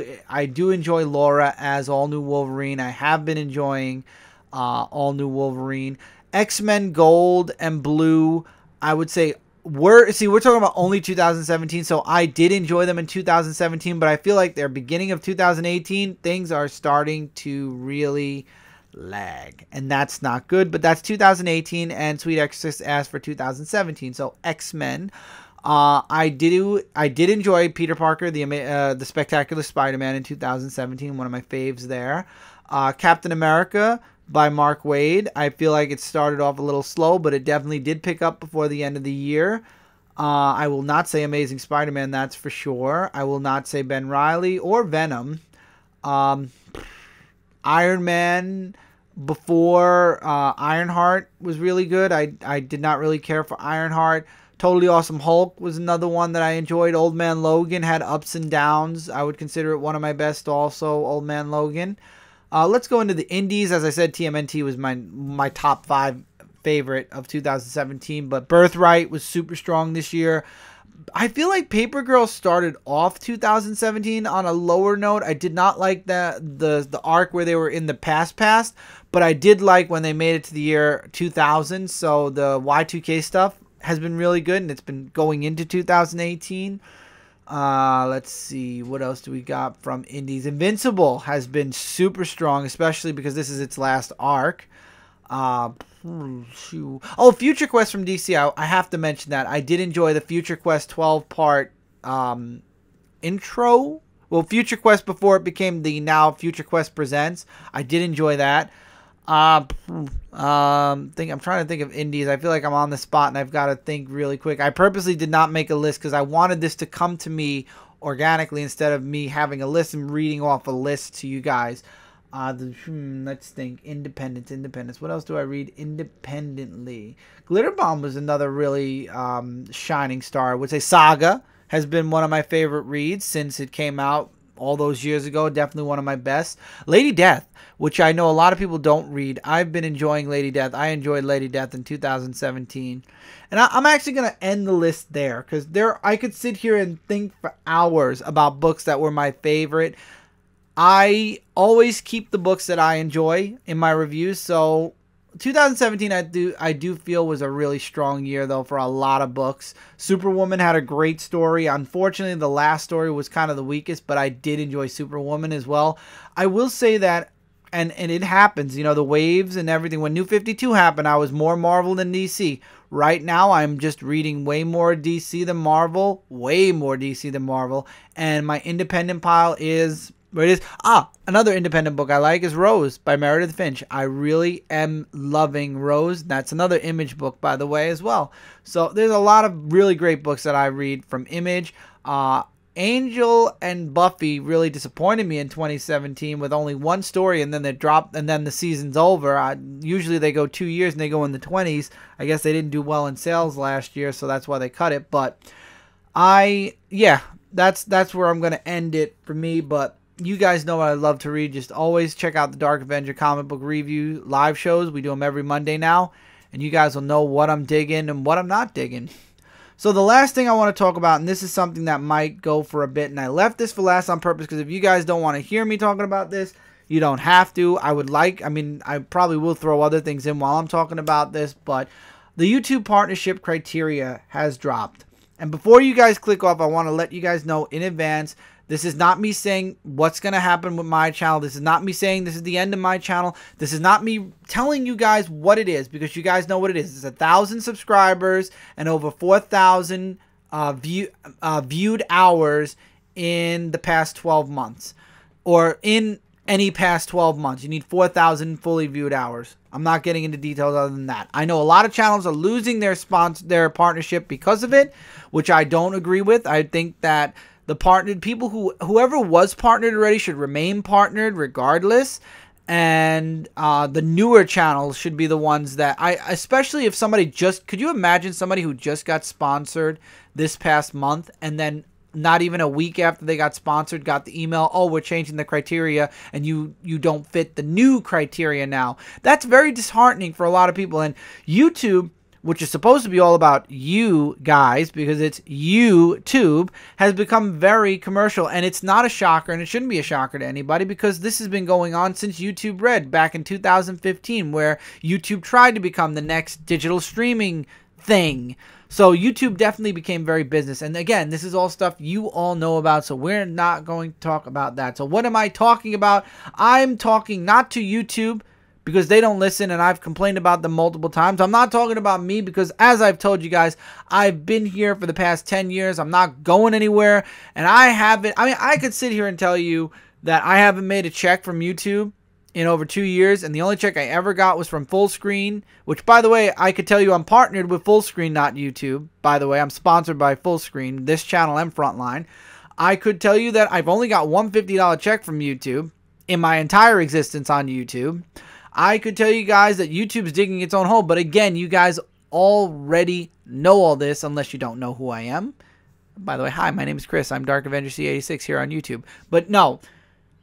enjoy Laura as All New Wolverine. I have been enjoying All New Wolverine. X-Men Gold and Blue, I would say we're talking about only 2017, so I did enjoy them in 2017, but I feel like they're beginning of 2018, things are starting to really lag, and that's not good. But that's 2018, and Sweet Exorcist asked for 2017. So X-Men, I did enjoy Peter Parker, the Spectacular Spider-Man in 2017, one of my faves there. Captain America by Mark Waid. I feel like it started off a little slow, but it definitely did pick up before the end of the year. I will not say Amazing Spider-Man, that's for sure. I will not say Ben Reilly or Venom. Iron Man before Ironheart was really good. I did not really care for Ironheart. Totally Awesome Hulk was another one that I enjoyed. Old Man Logan had ups and downs. I would consider it one of my best also, Old Man Logan. Let's go into the indies. As I said, TMNT was my top 5 favorite of 2017, but Birthright was super strong this year. I feel like Paper Girls started off 2017 on a lower note. I did not like the arc where they were in the past, but I did like when they made it to the year 2000. So the Y2K stuff has been really good, and it's been going into 2018. Let's see, what else do we got from indies? Invincible has been super strong, especially because this is its last arc. Future Quest from DC. I have to mention that. I did enjoy the Future Quest 12-part intro. Well, Future Quest before it became the now Future Quest Presents. I did enjoy that. I'm trying to think of indies. I feel like I'm on the spot and I've got to think really quick. I purposely did not make a list because I wanted this to come to me organically instead of me having a list and reading off a list to you guys. Let's think. Independence. What else do I read independently? Glitter Bomb was another really shining star. I would say Saga has been one of my favorite reads since it came out all those years ago. Definitely one of my best. Lady Death, which I know a lot of people don't read. I've been enjoying Lady Death. I enjoyed Lady Death in 2017. And I'm actually going to end the list there because I could sit here and think for hours about books that were my favorite. I always keep the books that I enjoy in my reviews. So 2017 I do feel was a really strong year though for a lot of books. Superwoman had a great story. Unfortunately, the last story was kind of the weakest, but I did enjoy Superwoman as well. I will say that, and it happens, you know, the waves and everything. When New 52 happened, I was more Marvel than DC. Right now, I'm just reading way more DC than Marvel. Way more DC than Marvel. And my independent pile is... where it is. Another independent book I like is Rose by Meredith Finch. I really am loving Rose. That's another Image book, by the way, as well. So there's a lot of really great books that I read from Image. Angel and Buffy really disappointed me in 2017 with only one story, and then they dropped, and then the season's over. Usually they go 2 years and they go in the 20s. I guess they didn't do well in sales last year, so that's why they cut it. But that's where I'm going to end it for me. But you guys know what I love to read. Just always check out the Dark Avenger comic book review live shows. We do them every Monday now, and you guys will know what I'm digging and what I'm not digging. So the last thing I want to talk about, and this is something that might go for a bit, and I left this for last on purpose because if you guys don't want to hear me talking about this, you don't have to. I probably will throw other things in while I'm talking about this, but the YouTube partnership criteria has dropped. And before you guys click off, I want to let you guys know in advance, this is not me saying what's going to happen with my channel. This is not me saying this is the end of my channel. This is not me telling you guys what it is, because you guys know what it is. It's 1,000 subscribers and over 4,000 viewed hours in the past 12 months. Or in any past 12 months. You need 4,000 fully viewed hours. I'm not getting into details other than that. I know a lot of channels are losing their partnership because of it, which I don't agree with. I think that the partnered people, whoever was partnered already, should remain partnered regardless. And the newer channels should be the ones that especially if somebody could you imagine somebody who just got sponsored this past month and then not even a week after they got sponsored got the email, oh, we're changing the criteria and you don't fit the new criteria now. That's very disheartening for a lot of people. And YouTube, which is supposed to be all about you guys because it's YouTube, has become very commercial. And it's not a shocker, and it shouldn't be a shocker to anybody, because this has been going on since YouTube Red back in 2015, where YouTube tried to become the next digital streaming thing. So YouTube definitely became very business. And again, this is all stuff you all know about, so we're not going to talk about that. So what am I talking about? I'm talking not to YouTube, because they don't listen and I've complained about them multiple times. I'm not talking about me because, as I've told you guys, I've been here for the past 10 years. I'm not going anywhere. And I could sit here and tell you that I haven't made a check from YouTube in over 2 years. And the only check I ever got was from Fullscreen, which, by the way, I could tell you I'm partnered with Fullscreen, not YouTube. By the way, I'm sponsored by Fullscreen, this channel and Frontline. I could tell you that I've only got one $50 check from YouTube in my entire existence on YouTube. I could tell you guys that YouTube's digging its own hole, but again, you guys already know all this unless you don't know who I am. By the way, hi, my name is Chris. I'm Dark Avenger C86 here on YouTube. But no,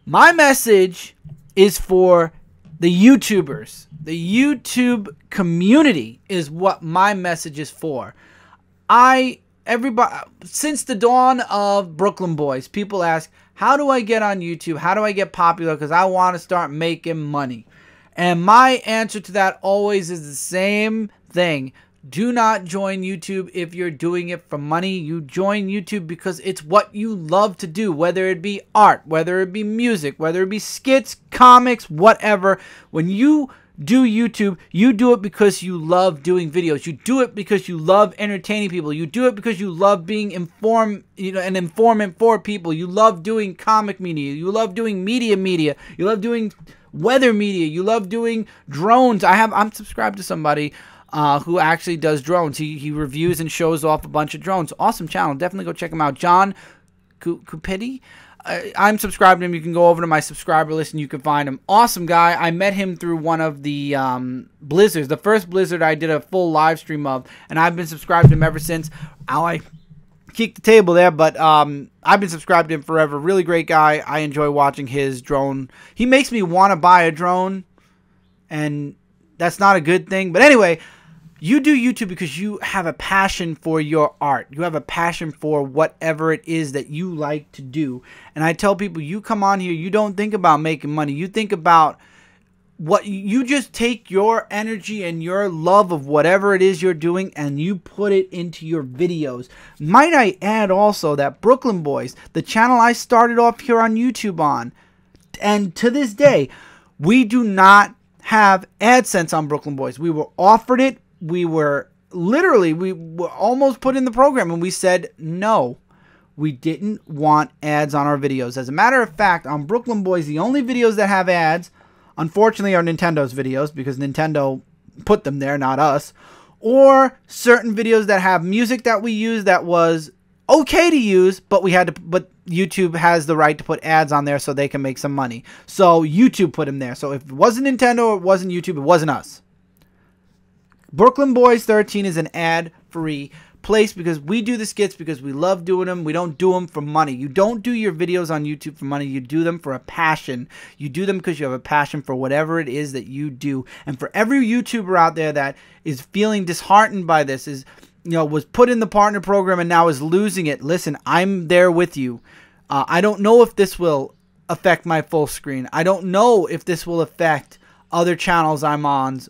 my message is for the YouTubers. The YouTube community is what my message is for. Everybody, since the dawn of Brooklyn Boys, people ask, how do I get on YouTube? How do I get popular? Because I want to start making money. And my answer to that always is the same thing. Do not join YouTube if you're doing it for money. You join YouTube because it's what you love to do, whether it be art, whether it be music, whether it be skits, comics, whatever. When you do YouTube, you do it because you love doing videos. You do it because you love entertaining people. You do it because you love being informed, an informant for people. You love doing comic media. You love doing media. You love doing weather media. You love doing drones. I'm subscribed to somebody who actually does drones. He reviews and shows off a bunch of drones. Awesome channel. Definitely go check him out. John Cupidi. I'm subscribed to him. You can go over to my subscriber list and you can find him. Awesome guy. I met him through one of the blizzards. The first blizzard I did a full live stream of, and I've been subscribed to him ever since. Ow, I kicked the table there, but I've been subscribed to him forever. Really great guy. I enjoy watching his drone. He makes me want to buy a drone, and that's not a good thing. But anyway, you do YouTube because you have a passion for your art. You have a passion for whatever it is that you like to do. And I tell people, you come on here, you don't think about making money. You think about what you just take your energy and your love of whatever it is you're doing and you put it into your videos. Might I add also that Brooklyn Boys, the channel I started off here on YouTube on, and to this day, we do not have AdSense on Brooklyn Boys. We were offered it. We were almost put in the program and we said no. We didn't want ads on our videos. As a matter of fact, on Brooklyn Boys, the only videos that have ads, unfortunately, are Nintendo's videos because Nintendo put them there, not us. Or certain videos that have music that we use that was okay to use, but YouTube has the right to put ads on there so they can make some money. So YouTube put them there. So if it wasn't Nintendo or it wasn't YouTube, it wasn't us. Brooklyn Boys 13 is an ad-free place because we do the skits because we love doing them. We don't do them for money. You don't do your videos on YouTube for money. You do them for a passion. You do them because you have a passion for whatever it is that you do. And for every YouTuber out there that is feeling disheartened by this, was put in the partner program and now is losing it, listen, I'm there with you. I don't know if this will affect my full screen. I don't know if this will affect other channels I'm on's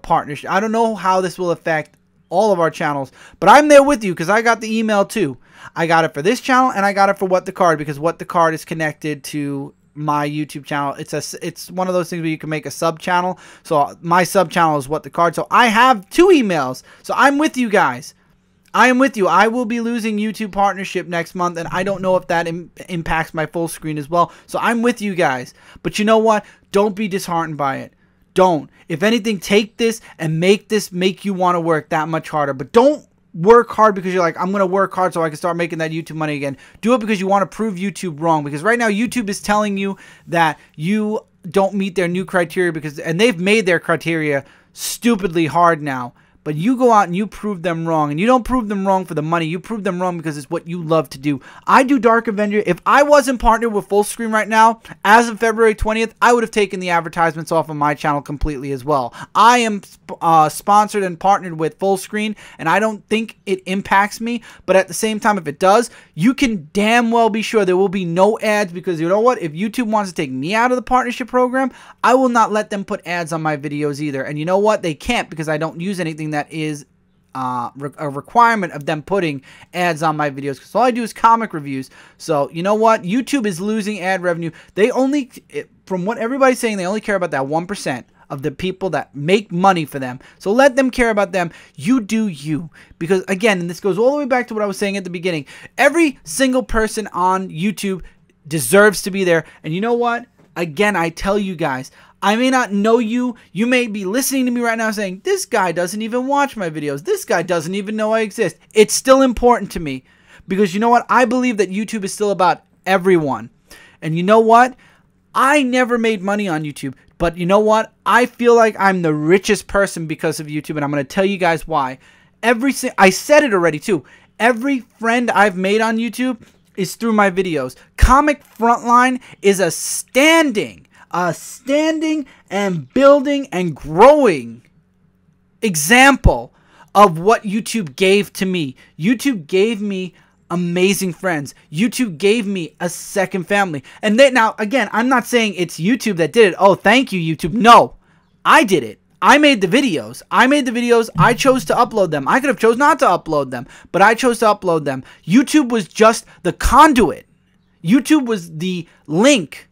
partnership. I don't know how this will affect all of our channels, but I'm there with you because I got the email too. I got it for this channel and I got it for What the Card because What the Card is connected to my YouTube channel. It's one of those things where you can make a sub channel. So my sub channel is What the Card. So I have 2 emails. So I'm with you guys. I am with you. I will be losing YouTube partnership next month, and I don't know if that impacts my full screen as well. So I'm with you guys. But you know what? Don't be disheartened by it. Don't. If anything, take this and make you want to work that much harder. But don't work hard because you're like, I'm going to work hard so I can start making that YouTube money again. Do it because you want to prove YouTube wrong. Because right now, YouTube is telling you that you don't meet their new criteria and they've made their criteria stupidly hard now. But you go out and you prove them wrong. And you don't prove them wrong for the money. You prove them wrong because it's what you love to do. I do Dark Avenger. If I wasn't partnered with Full Screen right now, as of February 20th, I would have taken the advertisements off of my channel completely as well. I am sponsored and partnered with Full Screen, and I don't think it impacts me. But at the same time, if it does, you can damn well be sure there will be no ads because you know what? If YouTube wants to take me out of the partnership program, I will not let them put ads on my videos either. And you know what? They can't because I don't use anything that is a requirement of them putting ads on my videos because all I do is comic reviews. So you know what? YouTube is losing ad revenue. They only, from what everybody's saying, they only care about that 1% of the people that make money for them. So let them care about them. You do you. Because again, and this goes all the way back to what I was saying at the beginning, every single person on YouTube deserves to be there. And you know what? Again, I tell you guys, I may not know you. You may be listening to me right now saying, this guy doesn't even watch my videos. This guy doesn't even know I exist. It's still important to me because you know what? I believe that YouTube is still about everyone. And you know what? I never made money on YouTube. But you know what? I feel like I'm the richest person because of YouTube, and I'm going to tell you guys why. I said it already too. Every friend I've made on YouTube is through my videos. Comic Frontline is a standing and building and growing example of what YouTube gave to me. YouTube gave me amazing friends. YouTube gave me a second family. And now, again, I'm not saying it's YouTube that did it. Oh, thank you, YouTube. No, I did it. I made the videos. I chose to upload them. I could have chose not to upload them, but I chose to upload them. YouTube was just the conduit. YouTube was the link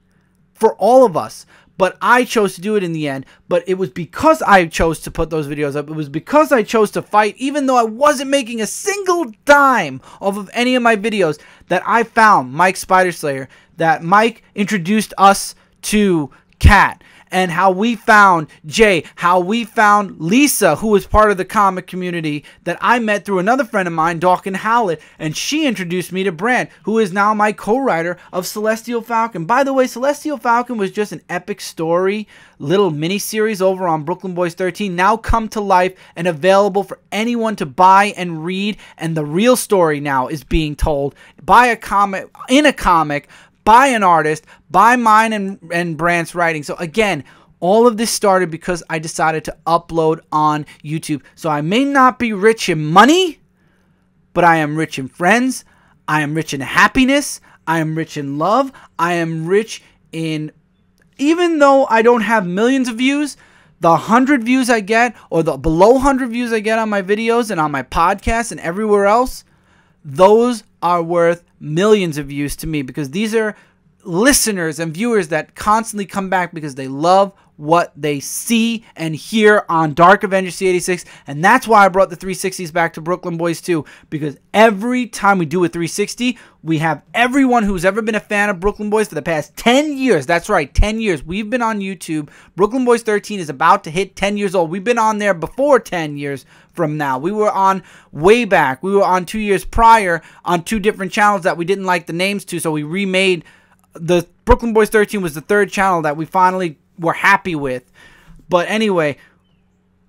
for all of us. But I chose to do it in the end. But it was because I chose to put those videos up. It was because I chose to fight, even though I wasn't making a single dime off of any of my videos, that I found Mike Spiderslayer, that Mike introduced us to Kat, and how we found Jay, how we found Lisa, who was part of the comic community that I met through another friend of mine, Dawkins Howlett, and she introduced me to Brand, who is now my co-writer of Celestial Falcon. By the way, Celestial Falcon was just an epic story, little mini-series over on Brooklyn Boys 13, now come to life and available for anyone to buy and read, and the real story now is being told by a comic, by an artist, by mine and Brandt's writing. So again, all of this started because I decided to upload on YouTube. So I may not be rich in money, but I am rich in friends. I am rich in happiness. I am rich in love. I am rich in, even though I don't have millions of views, the 100 views I get, or the below 100 views I get on my videos and on my podcast and everywhere else, those are worth millions of views to me, because these are listeners and viewers that constantly come back because they love what they see and hear on Dark Avenger C86. And that's why I brought the 360s back to Brooklyn Boys too, because every time we do a 360, we have everyone who's ever been a fan of Brooklyn Boys for the past 10 years. That's right, 10 years. We've been on YouTube. Brooklyn Boys 13 is about to hit 10 years old. We've been on there before 10 years from now. We were on way back. We were on 2 years prior on 2 different channels that we didn't like the names to, so we remade. The Brooklyn Boys 13 was the 3rd channel that we finally were happy with. But anyway,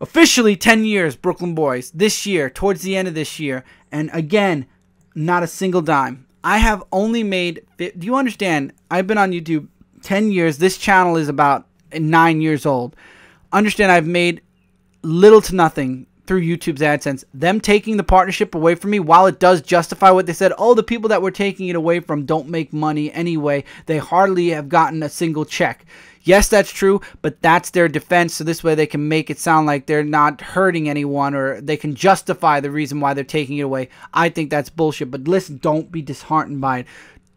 officially 10 years Brooklyn Boys this year, towards the end of this year. And again, not a single dime. I have only made, do you understand? I've been on YouTube 10 years. This channel is about 9 years old. Understand, I've made little to nothing through YouTube's AdSense. Them taking the partnership away from me, while it does justify what they said, oh, the people that we're taking it away from don't make money anyway. They hardly have gotten a single check. Yes, that's true, but that's their defense, so this way they can make it sound like they're not hurting anyone, or they can justify the reason why they're taking it away. I think that's bullshit, but listen, don't be disheartened by it.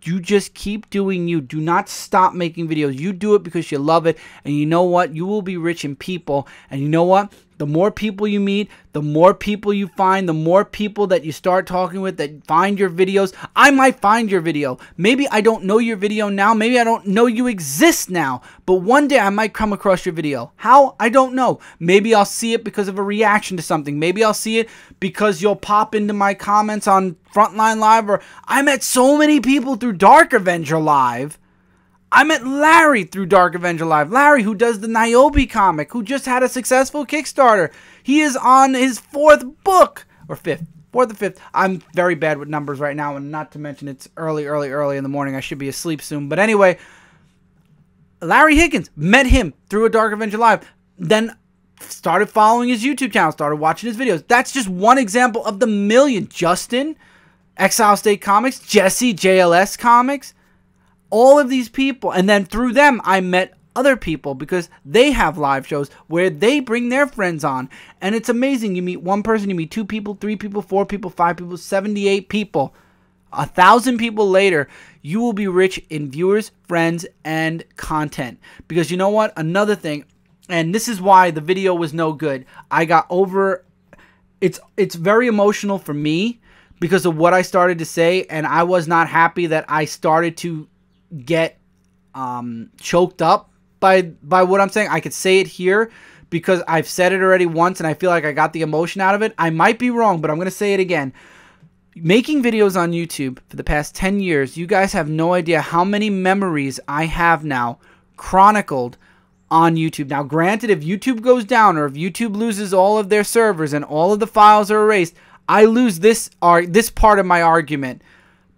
You just keep doing you. Do not stop making videos. You do it because you love it, and you know what? You will be rich in people, and you know what? The more people you meet, the more people you find, the more people that you start talking with that find your videos. I might find your video. Maybe I don't know your video now. Maybe I don't know you exist now. But one day I might come across your video. How? I don't know. Maybe I'll see it because of a reaction to something. Maybe I'll see it because you'll pop into my comments on Frontline Live. Or I met so many people through Dark Avenger Live. I met Larry through Dark Avenger Live. Larry, who does the Niobe comic, who just had a successful Kickstarter. He is on his 4th book, or 5th, 4th or 5th. I'm very bad with numbers right now, and not to mention it's early in the morning. I should be asleep soon. But anyway, Larry Higgins, met him through a Dark Avenger Live. Then started following his YouTube channel, started watching his videos. That's just one example of the million. Justin, Exile State Comics, Jesse, JLS Comics. All of these people, and then through them I met other people because they have live shows where they bring their friends on, and it's amazing. You meet one person, you meet 2 people, 3 people, 4 people, 5 people, 78 people. 1,000 people later, you will be rich in viewers, friends, and content. Because you know what? Another thing, and this is why the video was no good. I got over, it's very emotional for me because of what I started to say, and I was not happy that I started to get choked up by what I'm saying. I could say it here because I've said it already once and I feel like I got the emotion out of it. I might be wrong, but I'm going to say it again. Making videos on YouTube for the past 10 years, you guys have no idea how many memories I have now chronicled on YouTube. Now, granted, if YouTube goes down or if YouTube loses all of their servers and all of the files are erased, I lose this part of my argument.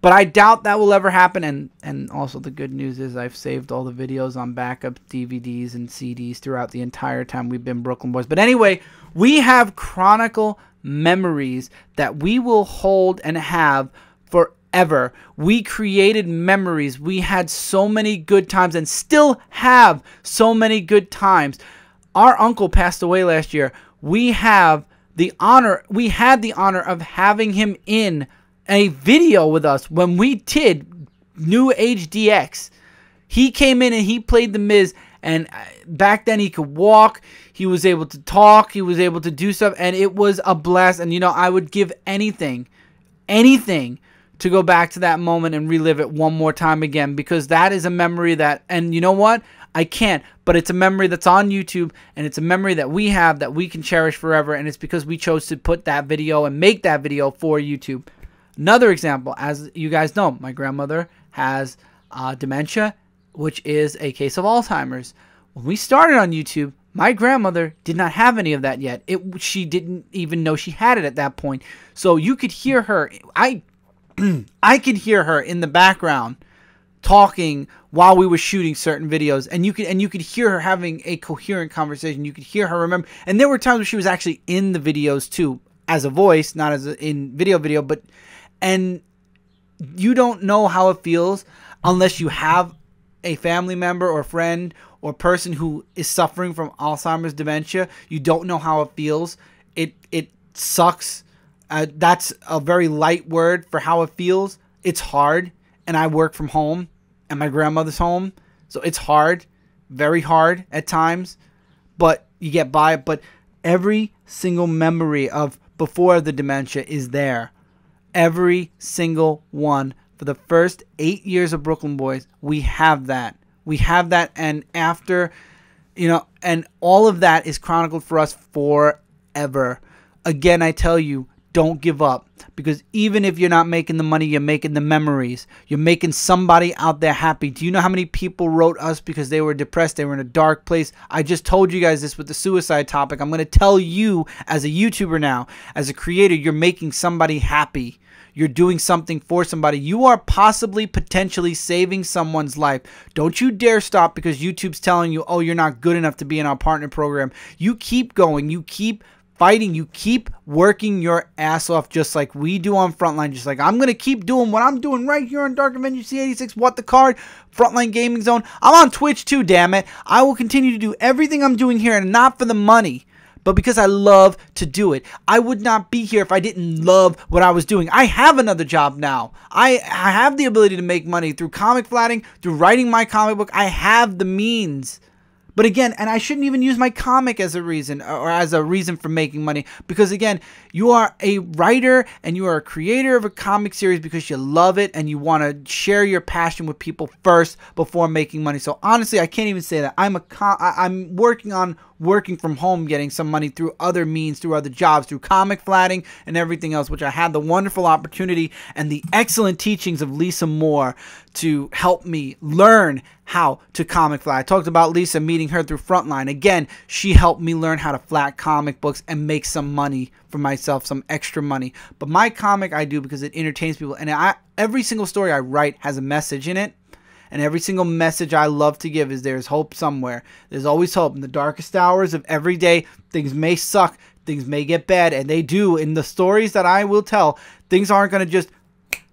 But I doubt that will ever happen. And also the good news is I've saved all the videos on backup DVDs and CDs throughout the entire time we've been Brooklyn Boys. But anyway, we have Chronicle memories that we will hold and have forever. We created memories. We had so many good times and still have so many good times. Our uncle passed away last year. We had the honor of having him in a video with us when we did New Age DX. He came in and he played the Miz, and back then he could walk, he was able to talk, he was able to do stuff, and it was a blast. And you know, I would give anything to go back to that moment and relive it one more time again, because that is a memory that, and you know what, I can't, but it's a memory that's on YouTube, and it's a memory that we have that we can cherish forever, and it's because we chose to put that video and make that video for YouTube. Another example, as you guys know, my grandmother has dementia, which is a case of Alzheimer's. When we started on YouTube, my grandmother did not have any of that yet. She didn't even know she had it at that point. So you could hear her. I could hear her in the background talking while we were shooting certain videos, and you could hear her having a coherent conversation. You could hear her remember, and there were times where she was actually in the videos too, as a voice, not as in video, but. And you don't know how it feels unless you have a family member or friend or person who is suffering from Alzheimer's dementia. You don't know how it feels. It sucks. That's a very light word for how it feels. It's hard. And I work from home and my grandmother's home. So it's hard, very hard at times, but you get by it. But every single memory of before the dementia is there. Every single one. For the first 8 years of Brooklyn Boys, we have that. We have that, and after, you know, and all of that is chronicled for us forever. Again, I tell you, don't give up, because even if you're not making the money, you're making the memories. You're making somebody out there happy. Do you know how many people wrote us because they were depressed, they were in a dark place? I just told you guys this with the suicide topic. I'm going to tell you as a YouTuber now, as a creator, you're making somebody happy. You're doing something for somebody. You are possibly, potentially saving someone's life. Don't you dare stop because YouTube's telling you, oh, you're not good enough to be in our partner program. You keep going. You keep fighting. You keep working your ass off just like we do on Frontline. Just like I'm going to keep doing what I'm doing right here on Dark Avenger C86. What the card? Frontline Gaming Zone. I'm on Twitch too, damn it. I will continue to do everything I'm doing here, and not for the money, but because I love to do it. I would not be here if I didn't love what I was doing. I have another job now. I have the ability to make money through comic flatting, through writing my comic book. I have the means. But again, and I shouldn't even use my comic as a reason, or as a reason for making money, because again, you are a writer and you are a creator of a comic series because you love it and you want to share your passion with people first before making money. So honestly, I can't even say that. I'm working from home, getting some money through other means, through other jobs, through comic flatting and everything else, which I had the wonderful opportunity and the excellent teachings of Lisa Moore to help me learn how to comic flat. I talked about Lisa, meeting her through Frontline. Again, she helped me learn how to flat comic books and make some money for myself, some extra money. But my comic I do because it entertains people, and every single story I write has a message in it. And every single message I love to give is there's hope somewhere. There's always hope. In the darkest hours of every day, things may suck, things may get bad, and they do. In the stories that I will tell, things aren't going to just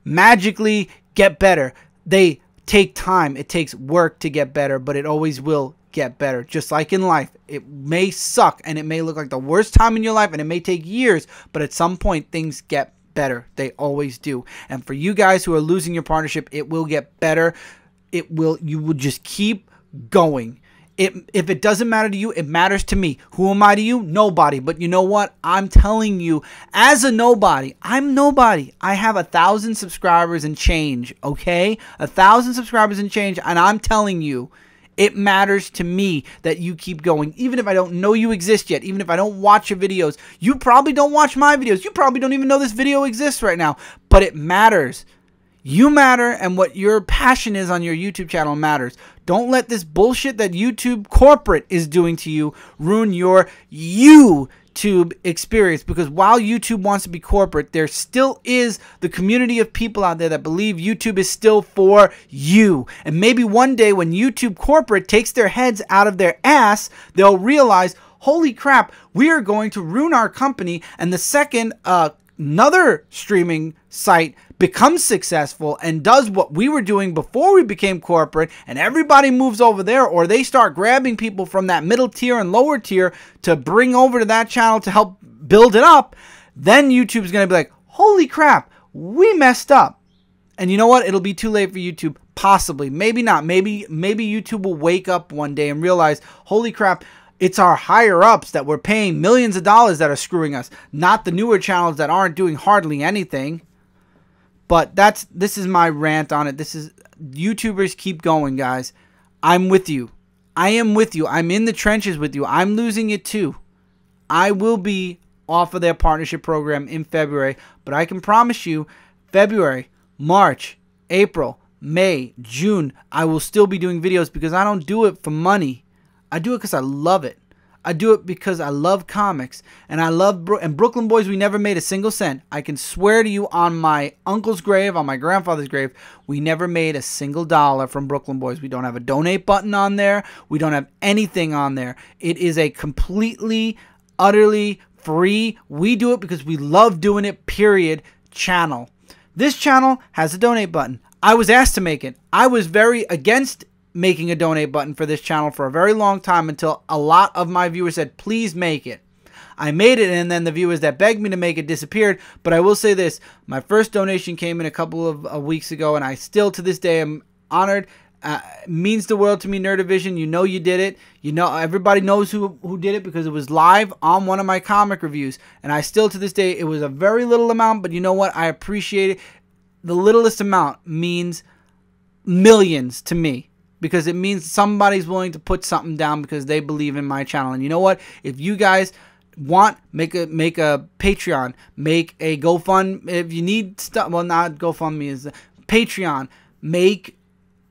magically get better. They take time. It takes work to get better, but it always will get better. Just like in life, it may suck and it may look like the worst time in your life and it may take years, but at some point things get better. They always do. And for you guys who are losing your partnership, it will get better. You will just keep going. If it doesn't matter to you, it matters to me. Who am I to you? Nobody. But you know what? I'm telling you, as a nobody, I'm nobody. I have 1,000 subscribers and change, okay? 1,000 subscribers and change, and I'm telling you, it matters to me that you keep going. Even if I don't know you exist yet, even if I don't watch your videos, you probably don't watch my videos. You probably don't even know this video exists right now, but it matters. You matter, and what your passion is on your YouTube channel matters. Don't let this bullshit that YouTube corporate is doing to you ruin your YouTube experience, because while YouTube wants to be corporate, there still is the community of people out there that believe YouTube is still for you. And maybe one day when YouTube corporate takes their heads out of their ass, they'll realize, holy crap, we are going to ruin our company. And the second another streaming site becomes successful and does what we were doing before we became corporate, and everybody moves over there, or they start grabbing people from that middle tier and lower tier to bring over to that channel to help build it up, then YouTube's going to be like, holy crap, we messed up. And you know what? It'll be too late for YouTube. Possibly. Maybe not. Maybe YouTube will wake up one day and realize, holy crap, it's our higher ups that we're paying millions of dollars that are screwing us, not the newer channels that aren't doing hardly anything. But this is my rant on it. This is, YouTubers, keep going, guys. I'm with you. I am with you. I'm in the trenches with you. I'm losing it too. I will be off of their partnership program in February, but I can promise you, February, March, April, May, June, I will still be doing videos, because I don't do it for money. I do it because I love it. I do it because I love comics, and I love and Brooklyn Boys. We never made a single cent. I can swear to you on my uncle's grave, on my grandfather's grave, we never made a single dollar from Brooklyn Boys. We don't have a donate button on there. We don't have anything on there. It is a completely, utterly free, we do it because we love doing it, period, channel. This channel has a donate button. I was asked to make it. I was very against making a donate button for this channel for a very long time, until a lot of my viewers said, please make it. I made it, and then the viewers that begged me to make it disappeared. But I will say this, my first donation came in a couple of weeks ago, and I still to this day am honored. It means the world to me, Nerdivision. You know you did it. You know, everybody knows who did it, because it was live on one of my comic reviews. And I still to this day, it was a very little amount, but you know what? I appreciate it. The littlest amount means millions to me, because it means somebody's willing to put something down because they believe in my channel. And you know what? If you guys want, make a Patreon, make a GoFund. If you need stuff, well, not GoFundMe, is Patreon. Make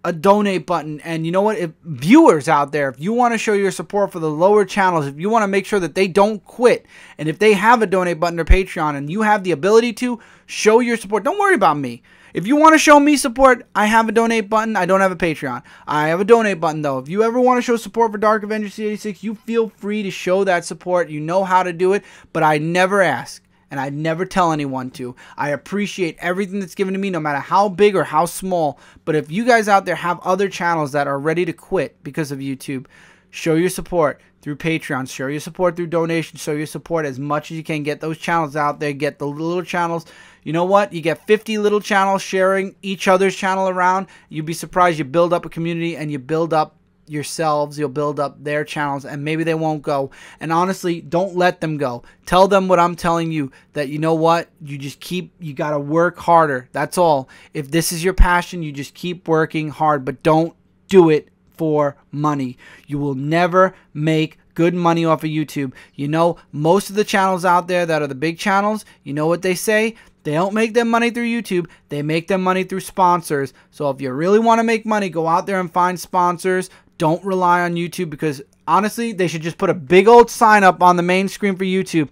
a donate button. And you know what? If viewers out there, if you want to show your support for the lower channels, if you want to make sure that they don't quit, and if they have a donate button or Patreon and you have the ability to show your support, don't worry about me. If you want to show me support, I have a donate button. I don't have a Patreon. I have a donate button, though. If you ever want to show support for Dark Avenger C86, you feel free to show that support. You know how to do it, but I never ask, and I never tell anyone to. I appreciate everything that's given to me, no matter how big or how small. But if you guys out there have other channels that are ready to quit because of YouTube, show your support through Patreon. Show your support through donations. Show your support as much as you can. Get those channels out there. Get the little channels. You know what? You get 50 little channels sharing each other's channel around. You'd be surprised. You build up a community, and you build up yourselves. You'll build up their channels, and maybe they won't go. And honestly, don't let them go. Tell them what I'm telling you, that you know what? You just keep, you got to work harder. That's all. If this is your passion, you just keep working hard, but don't do it for money. You will never make good money off of YouTube. You know, most of the channels out there that are the big channels, you know what they say? They don't make their money through YouTube. They make their money through sponsors. So if you really want to make money, go out there and find sponsors. Don't rely on YouTube, because honestly, they should just put a big old sign up on the main screen for YouTube.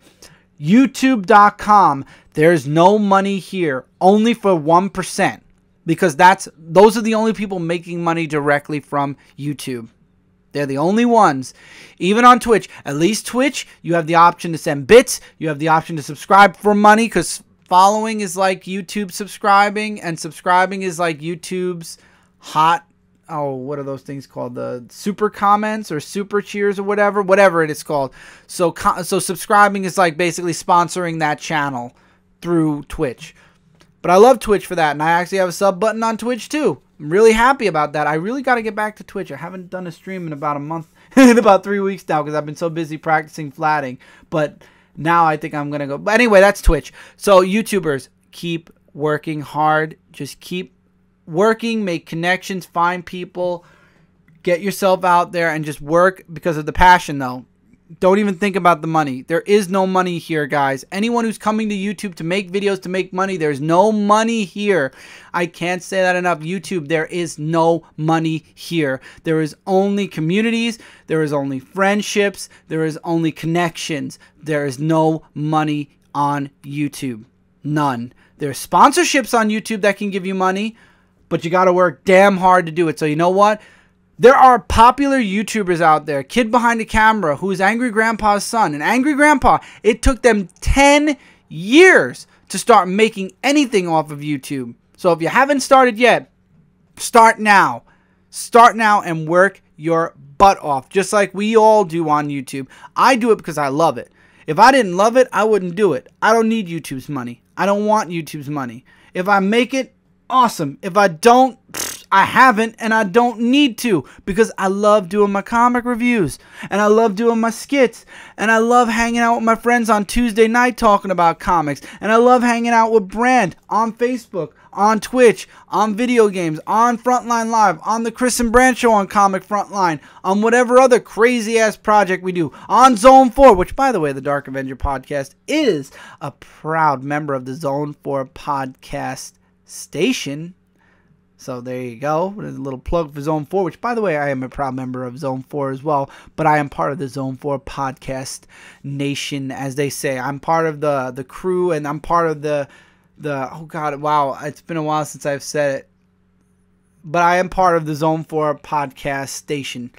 YouTube.com. There's no money here. Only for 1%. Because those are the only people making money directly from YouTube. They're the only ones. Even on Twitch. At least Twitch, you have the option to send bits. You have the option to subscribe for money, because following is like YouTube subscribing, and subscribing is like YouTube's hot, what are those things called? The super comments or super cheers or whatever it is called. So subscribing is like basically sponsoring that channel through Twitch. But I love Twitch for that, and I actually have a sub button on Twitch too. I'm really happy about that. I really got to get back to Twitch. I haven't done a stream in about a month, in about 3 weeks now, because I've been so busy practicing flatting. But now I think I'm going to go. But anyway, that's Twitch. So YouTubers, keep working hard. Just keep working, make connections, find people, get yourself out there, and just work because of the passion, though. Don't even think about the money. There is no money here, guys. Anyone who's coming to YouTube to make videos to make money, there's no money here. I can't say that enough. YouTube, there is no money here. There is only communities. There is only friendships. There is only connections. There is no money on YouTube. None. There's sponsorships on YouTube that can give you money, but you got to work damn hard to do it. So you know what? There are popular YouTubers out there, kid behind the camera who is Angry Grandpa's son. And Angry Grandpa, it took them 10 years to start making anything off of YouTube. So if you haven't started yet, start now. Start now and work your butt off, just like we all do on YouTube. I do it because I love it. If I didn't love it, I wouldn't do it. I don't need YouTube's money. I don't want YouTube's money. If I make it, awesome. If I don't, I haven't, and I don't need to, because I love doing my comic reviews, and I love doing my skits, and I love hanging out with my friends on Tuesday night talking about comics, and I love hanging out with Brand on Facebook, on Twitch, on video games, on Frontline Live, on the Chris and Brand Show on Comic Frontline, on whatever other crazy-ass project we do, on Zone 4, which, by the way, the Dark Avenger Podcast is a proud member of the Zone 4 Podcast station. So there you go. There's a little plug for Zone 4, which, by the way, I am a proud member of Zone 4 as well. But I am part of the Zone 4 podcast nation, as they say. I'm part of the crew, and I'm part of the oh God, wow, it's been a while since I've said it. But I am part of the Zone 4 podcast station.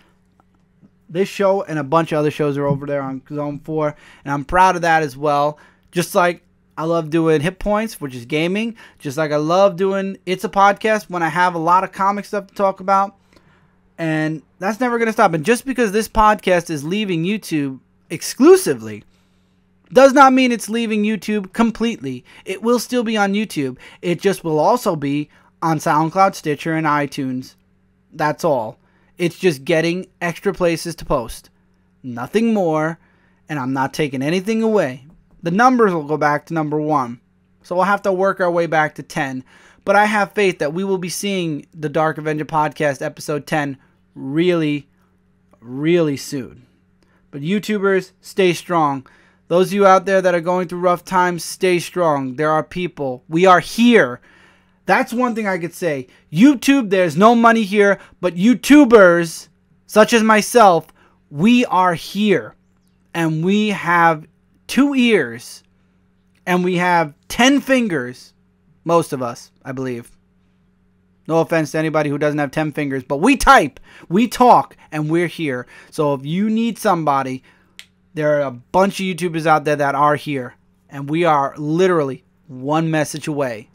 This show and a bunch of other shows are over there on Zone 4, and I'm proud of that as well. Just like I love doing Hit Points, which is gaming. Just like I love doing It's a Podcast when I have a lot of comic stuff to talk about. And that's never going to stop. And just because this podcast is leaving YouTube exclusively does not mean it's leaving YouTube completely. It will still be on YouTube. It just will also be on SoundCloud, Stitcher, and iTunes. That's all. It's just getting extra places to post. Nothing more. And I'm not taking anything away. The numbers will go back to number 1. So we'll have to work our way back to 10. But I have faith that we will be seeing the Dark Avenger Podcast episode 10 really, really soon. But YouTubers, stay strong. Those of you out there that are going through rough times, stay strong. There are people. We are here. That's one thing I could say. YouTube, there's no money here. But YouTubers, such as myself, we are here. And we have 2 ears, and we have 10 fingers, most of us, I believe. No offense to anybody who doesn't have 10 fingers, but we type, we talk, and we're here. So if you need somebody, there are a bunch of YouTubers out there that are here, and we are literally one message away.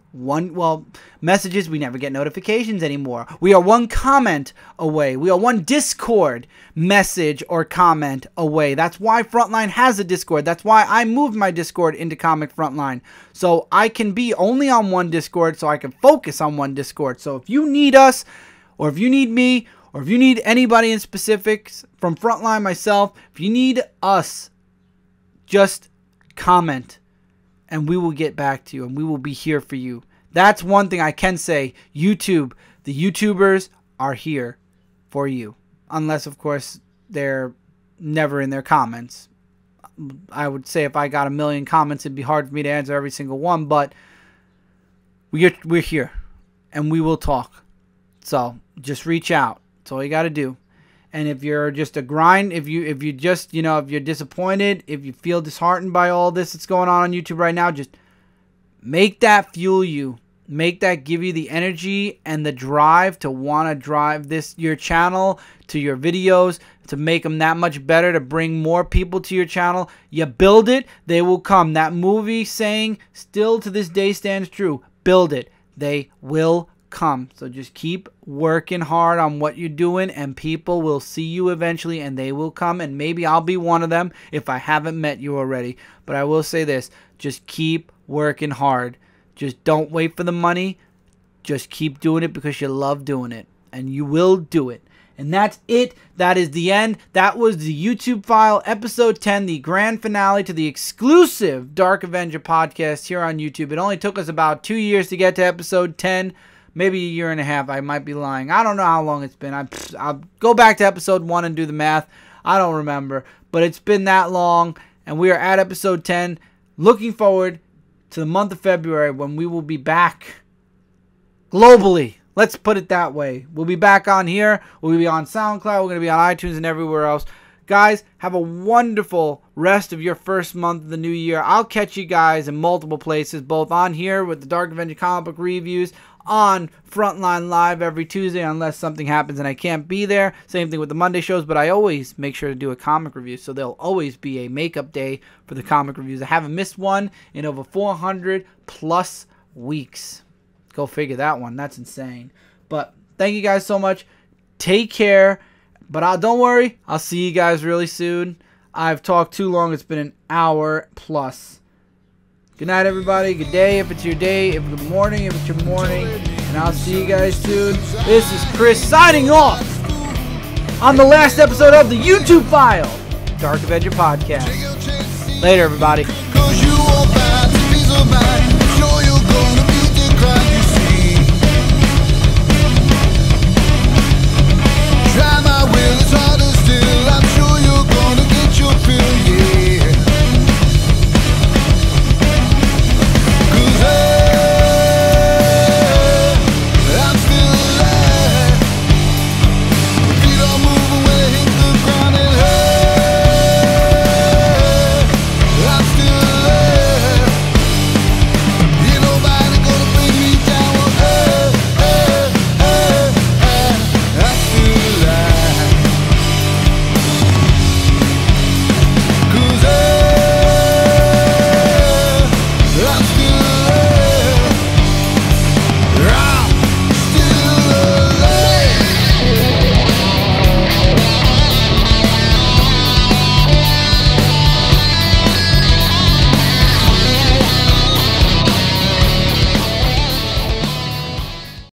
Messages, we never get notifications anymore. We are one comment away. We are one Discord message or comment away. That's why Frontline has a Discord. That's why I moved my Discord into Comic Frontline. So I can be only on one Discord, so I can focus on one Discord. So if you need us, or if you need me, or if you need anybody in specifics from Frontline, myself, if you need us, just comment. And we will get back to you, and we will be here for you. That's one thing I can say. YouTube, the YouTubers are here for you. Unless, of course, they're never in their comments. I would say if I got 1 million comments, it'd be hard for me to answer every single one. But we're here, and we will talk. So just reach out. That's all you got to do. And if you're just a grind, if you just, if you're disappointed, if you feel disheartened by all this that's going on YouTube right now, just make that fuel you. Make that give you the energy and the drive to want to drive your channel to your videos, to make them that much better, to bring more people to your channel. You build it, they will come. That movie saying still to this day stands true. Build it, they will come. So just keep working hard on what you're doing, and people will see you eventually, and they will come, and maybe I'll be one of them if I haven't met you already. But I will say this, just keep working hard. Just don't wait for the money. Just keep doing it because you love doing it, and you will do it. And that's it. That is the end. That was the YouTube File episode 10, the grand finale to the exclusive Dark Avenger podcast here on YouTube. It only took us about 2 years to get to episode 10. Maybe 1.5 years. I might be lying. I don't know how long it's been. I'll go back to episode 1 and do the math. I don't remember. But but it's been that long, and we are at episode 10. Looking forward to the month of February when we will be back globally. Let's put it that way. We'll be back on here. We'll be on SoundCloud. We're going to be on iTunes and everywhere else. Guys, have a wonderful rest of your first month of the new year. I'll catch you guys in multiple places, both on here with the Dark Avenger comic book reviews, on Frontline Live every Tuesday unless something happens and I can't be there. Same thing with the Monday shows, but I always make sure to do a comic review, so there'll always be a makeup day for the comic reviews. I haven't missed one in over 400 plus weeks. Go figure that one. That's insane. But thank you guys so much. Take care. But don't worry. I'll see you guys really soon. I've talked too long. It's been an hour plus. Good night, everybody. Good day if it's your day. Good morning if it's your morning. And I'll see you guys soon. This is Chris signing off on the last episode of the YouTube File, Dark Avenger Podcast. Later, everybody.